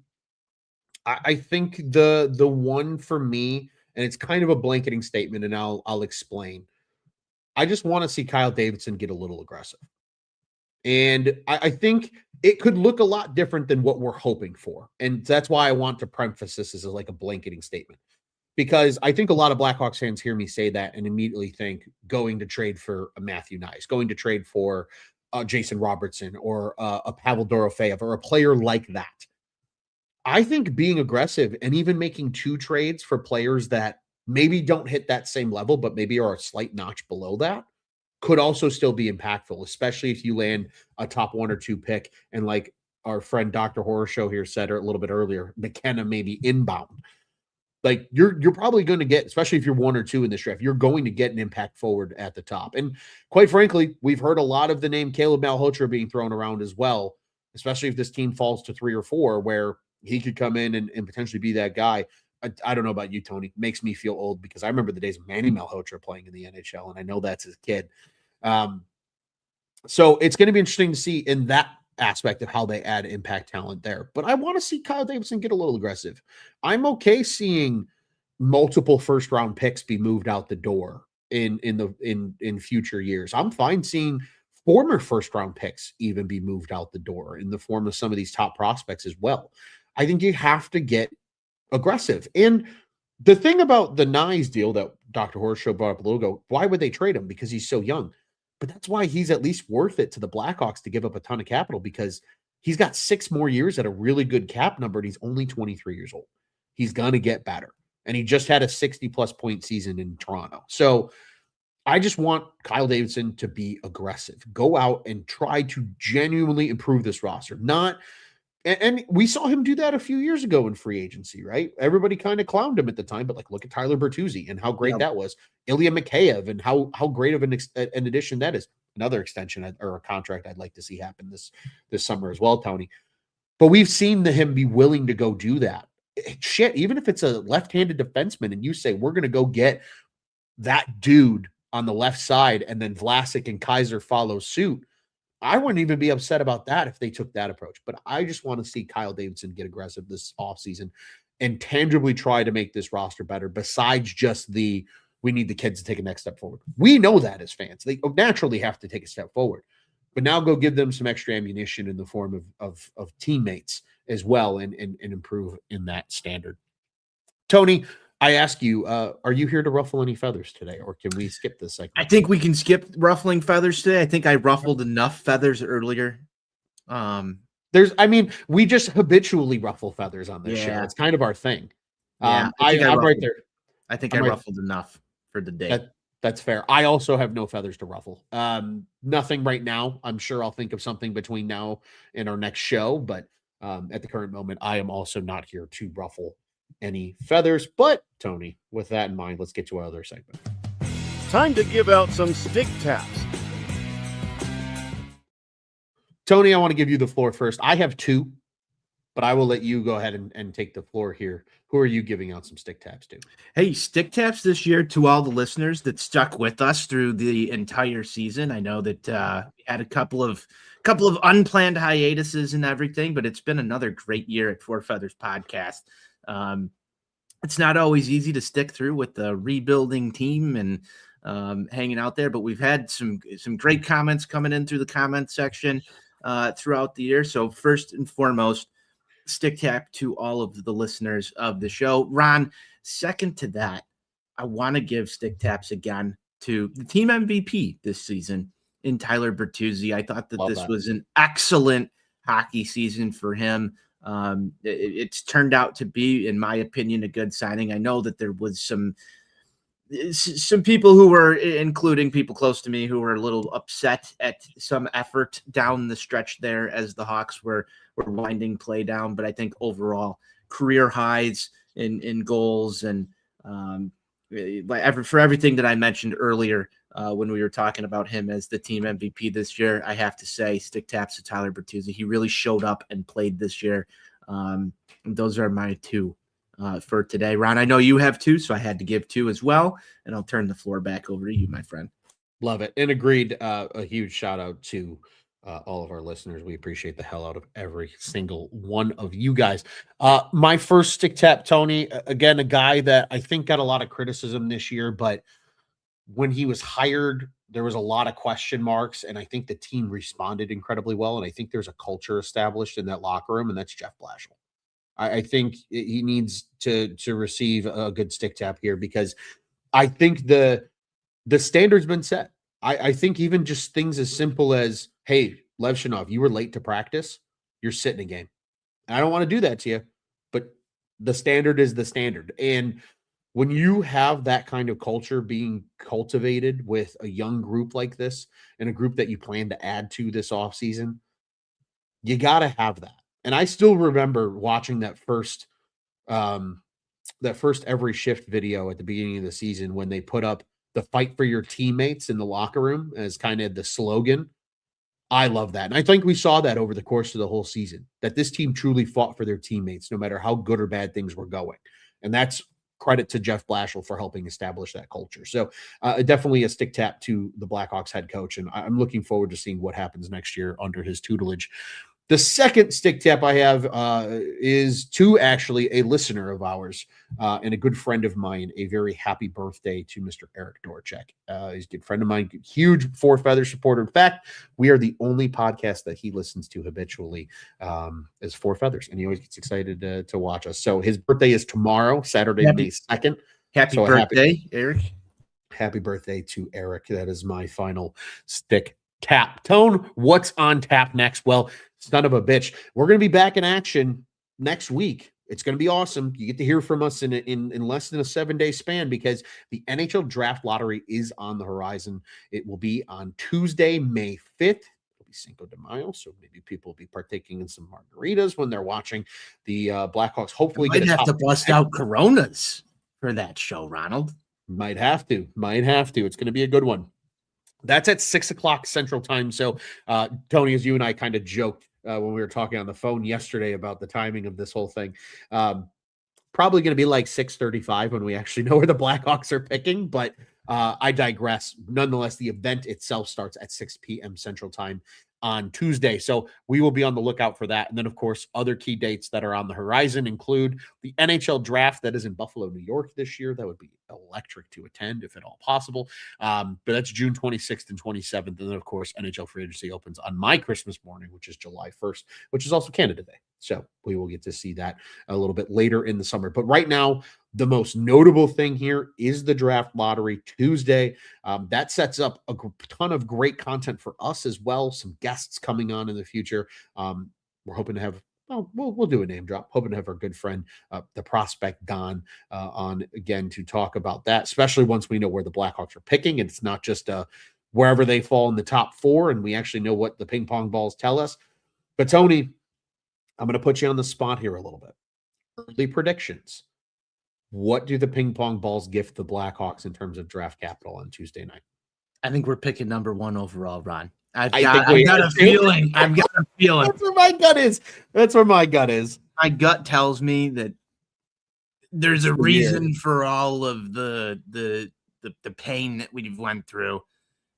I think the one for me, and it's kind of a blanketing statement, and I'll explain. I just want to see Kyle Davidson get a little aggressive. And I think it could look a lot different than what we're hoping for. And that's why I want to preface this as like a blanketing statement. Because I think a lot of Blackhawks fans hear me say that and immediately think going to trade for a Matthew Nice, going to trade for Jason Robertson or a Pavel Dorofeyev or a player like that. I think being aggressive and even making 2 trades for players that maybe don't hit that same level, but maybe are a slight notch below that could also still be impactful, especially if you land a top 1 or 2 pick. And like our friend Dr. Horror Show here said a little bit earlier, McKenna maybe inbound. Like you're probably going to get, especially if you're 1 or 2 in this draft, you're going to get an impact forward at the top. And quite frankly, we've heard a lot of the name Caleb Malhotra being thrown around as well, especially if this team falls to 3 or 4, where he could come in and potentially be that guy. I don't know about you, Tony. It makes me feel old because I remember the days of Manny Malhotra playing in the NHL, and I know that's his kid. So it's going to be interesting to see in that aspect of how they add impact talent there. But I want to see Kyle Davidson get a little aggressive. I'm okay seeing multiple first-round picks be moved out the door in future years. I'm fine seeing former first-round picks even be moved out the door in the form of some of these top prospects as well. I think you have to get aggressive. And the thing about the Nyes deal that Dr. Horseshow brought up a little ago, why would they trade him? Because he's so young. But that's why he's at least worth it to the Blackhawks to give up a ton of capital, because he's got 6 more years at a really good cap number, and he's only 23 years old. He's going to get better. And he just had a 60-plus point season in Toronto. So I just want Kyle Davidson to be aggressive. Go out and try to genuinely improve this roster. And we saw him do that a few years ago in free agency, right? Everybody kind of clowned him at the time, but like, look at Tyler Bertuzzi and how great that was. Ilya Mikheyev and how great of an addition that is. Another extension or a contract I'd like to see happen this summer as well, Tony. But we've seen him be willing to go do that. Shit, even if it's a left-handed defenseman and you say, we're going to go get that dude on the left side and then Vlasic and Kaiser follow suit, I wouldn't even be upset about that if they took that approach. But I just want to see Kyle Davidson get aggressive this offseason and tangibly try to make this roster better, besides just we need the kids to take a next step forward. We know that as fans. They naturally have to take a step forward. But now go give them some extra ammunition in the form of teammates as well and improve in that standard. Tony, I ask you, are you here to ruffle any feathers today, or can we skip this segment? I think we can skip ruffling feathers today. I think I ruffled enough feathers earlier. We just habitually ruffle feathers on this show. It's kind of our thing. Yeah, I'm right there. I think I ruffled enough for the day. That's fair. I also have no feathers to ruffle. Nothing right now. I'm sure I'll think of something between now and our next show, but at the current moment, I am also not here to ruffle any feathers. But Tony, with that in mind, let's get to our other segment. Time to give out some stick taps. Tony, I want to give you the floor first. I have 2, but I will let you go ahead and take the floor here. Who are you giving out some stick taps to? Hey, stick taps this year to all the listeners that stuck with us through the entire season. I know that we had a couple of unplanned hiatuses and everything, but it's been another great year at Four Feathers Podcast. It's not always easy to stick through with the rebuilding team and hanging out there, but we've had some great comments coming in through the comment section throughout the year. So first and foremost, stick tap to all of the listeners of the show. Ron, second to that, I want to give stick taps again to the team MVP this season in Tyler Bertuzzi. I thought that this was an excellent hockey season for him. It's turned out to be, in my opinion, a good signing. I know that there was some some people who were, including people close to me, who were a little upset at some effort down the stretch there as the Hawks were winding play down. But I think overall career highs in goals and for everything that I mentioned earlier when we were talking about him as the team MVP this year, I have to say stick taps to Tyler Bertuzzi. He really showed up and played this year. Those are my two for today. Ron, I know you have two, so I had to give two as well, and I'll turn the floor back over to you, my friend. Love it. And agreed. A huge shout out to all of our listeners. We appreciate the hell out of every single one of you guys. My first stick tap, Tony, again, a guy that I think got a lot of criticism this year, but when he was hired, there was a lot of question marks, and I think the team responded incredibly well. And I think there's a culture established in that locker room, and that's Jeff Blashill. I think he needs to receive a good stick tap here, because I think the standard's been set. I think even just things as simple as, hey, Lev Shinov, you were late to practice, you're sitting a game. And I don't want to do that to you, but the standard is the standard. And when you have that kind of culture being cultivated with a young group like this, and a group that you plan to add to this offseason, you got to have that. And I still remember watching that first every shift video at the beginning of the season when they put up the fight for your teammates in the locker room as kind of the slogan. I love that. And I think we saw that over the course of the whole season, that this team truly fought for their teammates, no matter how good or bad things were going. And that's credit to Jeff Blashill for helping establish that culture. So definitely a stick tap to the Blackhawks head coach. And I'm looking forward to seeing what happens next year under his tutelage. The second stick tap I have is to actually a listener of ours and a good friend of mine. A very happy birthday to Mr. Eric Dorchek. He's a good friend of mine, huge Four Feather supporter. In fact, we are the only podcast that he listens to habitually is Four Feathers, and he always gets excited to watch us. So his birthday is tomorrow, Saturday, May 2nd. Happy birthday, Eric. Happy birthday to Eric. That is my final stick tap. Tone, what's on tap next? Well, son of a bitch, we're going to be back in action next week. It's going to be awesome. You get to hear from us in less than a 7-day span, because the NHL draft lottery is on the horizon. It will be on Tuesday, May 5th. It'll be Cinco de Mayo, so maybe people will be partaking in some margaritas when they're watching the Blackhawks. Hopefully, might have to bust out Coronas for that show, Ronald. Might have to. It's going to be a good one. That's at 6:00 Central Time. So, Tony, as you and I kind of joked when we were talking on the phone yesterday about the timing of this whole thing, probably going to be like 6:35 when we actually know where the Blackhawks are picking. But I digress. Nonetheless, the event itself starts at 6 p.m. Central Time on Tuesday. So we will be on the lookout for that. And then, of course, other key dates that are on the horizon include the NHL draft that is in Buffalo, New York this year. That would be electric to attend if at all possible. But that's June 26th and 27th. And then, of course, NHL free agency opens on my Christmas morning, which is July 1st, which is also Canada Day. So we will get to see that a little bit later in the summer. But right now, the most notable thing here is the draft lottery Tuesday. That sets up a ton of great content for us as well. Some guests coming on in the future. We're hoping to have, we'll do a name drop. Hoping to have our good friend, the prospect Don, on again to talk about that, especially once we know where the Blackhawks are picking. And it's not just wherever they fall in the top 4, and we actually know what the ping pong balls tell us. But Tony, I'm going to put you on the spot here a little bit. Early predictions. What do the ping pong balls gift the Blackhawks in terms of draft capital on Tuesday night? I think we're picking number 1 overall, Ron. I've got a feeling. That's where my gut is. My gut tells me that there's a reason for all of the pain that we've went through,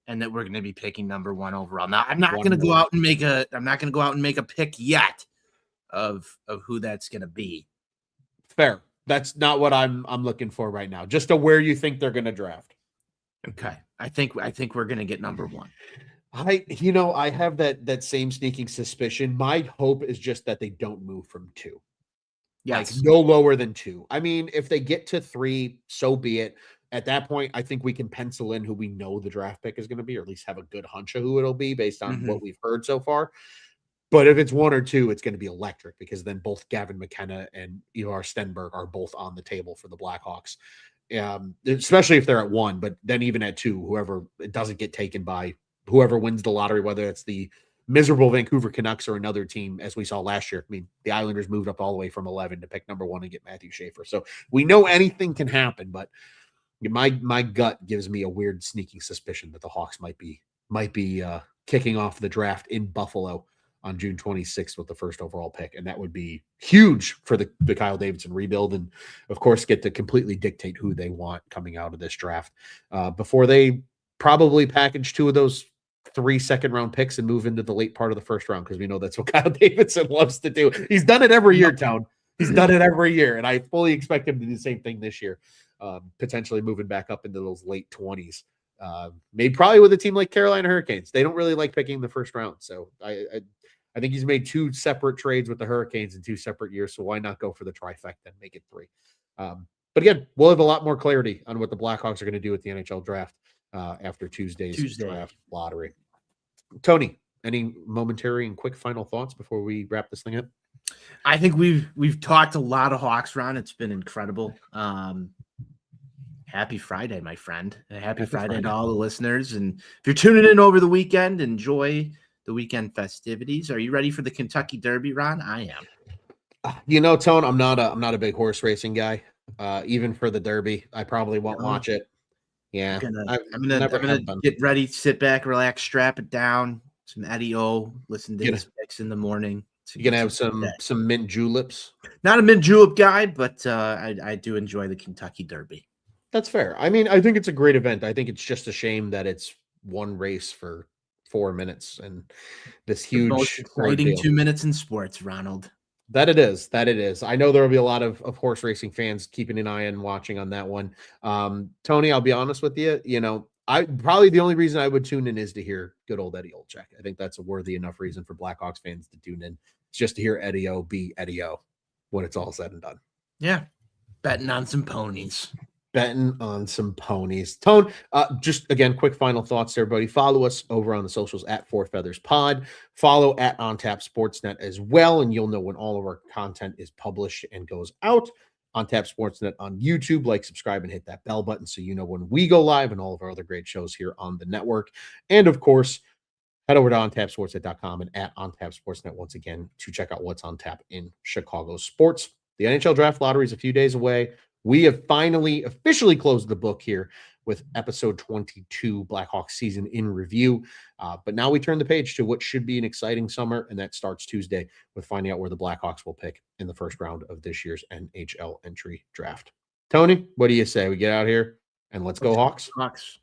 and that we're going to be picking number 1 overall. Now, I'm not going to go out and make a pick yet of who that's going to be. Fair. That's not what I'm looking for right now. Just where you think they're going to draft. Okay. I think we're going to get number 1. I have that same sneaking suspicion. My hope is just that they don't move from 2. Yes. Like no lower than 2. I mean, if they get to 3, so be it. At that point, I think we can pencil in who we know the draft pick is going to be, or at least have a good hunch of who it'll be based on what we've heard so far. But if it's 1 or 2, it's going to be electric, because then both Gavin McKenna and Evar Stenberg are both on the table for the Blackhawks. especially if they're at 1, but then even at 2, whoever it doesn't get taken by whoever wins the lottery, whether it's the miserable Vancouver Canucks or another team, as we saw last year. I mean, the Islanders moved up all the way from 11 to pick number 1 and get Matthew Schaefer. So we know anything can happen, but my gut gives me a weird sneaking suspicion that the Hawks might be kicking off the draft in Buffalo on June 26th with the first overall pick. And that would be huge for the Kyle Davidson rebuild. And of course, get to completely dictate who they want coming out of this draft before they probably package 2 of those 3 second-round picks and move into the late part of the first round, because we know that's what Kyle Davidson loves to do. He's done it every year, Town. He's done it every year, and I fully expect him to do the same thing this year, potentially moving back up into those late 20s. Maybe probably with a team like Carolina Hurricanes. They don't really like picking the first round, so I think he's made 2 separate trades with the Hurricanes in 2 separate years, so why not go for the trifecta and make it 3? But again, we'll have a lot more clarity on what the Blackhawks are going to do with the NHL draft after Tuesday's draft lottery. Tony, any momentary and quick final thoughts before we wrap this thing up? I think we've talked a lot of Hawks, Ron. It's been incredible. Happy Friday, my friend. Happy Friday to all the listeners. And if you're tuning in over the weekend, enjoy the weekend festivities. Are you ready for the Kentucky Derby, Ron? I am. Tone, I'm not a big horse racing guy. Even for the Derby, I probably won't watch it. Yeah, I'm gonna get ready, sit back, relax, strap it down. Some Eddie O, listen to his mix in the morning. You're gonna have some mint juleps. Not a mint julep guy, but I do enjoy the Kentucky Derby. That's fair. I mean, I think it's a great event. I think it's just a shame that it's one race for 4 minutes and this huge, the most exciting 2 minutes in sports, Ronald. That it is. I know there will be a lot of horse racing fans keeping an eye and watching on that one. Tony, I'll be honest with you. I probably the only reason I would tune in is to hear good old Eddie Olczyk. I think that's a worthy enough reason for Blackhawks fans to tune in. It's just to hear Eddie O be Eddie O when it's all said and done. Yeah. Betting on some ponies. Tone, just again, quick final thoughts to everybody. Follow us over on the socials at Four Feathers Pod. Follow at OnTap Sportsnet as well, and you'll know when all of our content is published and goes out. OnTap Sportsnet on YouTube. Like, subscribe, and hit that bell button so you know when we go live and all of our other great shows here on the network. And of course, head over to OnTapSportsnet.com and at OnTap Sportsnet once again to check out what's on tap in Chicago sports. The NHL Draft Lottery is a few days away. We have finally officially closed the book here with episode 22, Blackhawks season in review. But now we turn the page to what should be an exciting summer, and that starts Tuesday with finding out where the Blackhawks will pick in the first round of this year's NHL entry draft. Tony, what do you say? We get out here and let's go Hawks? Hawks.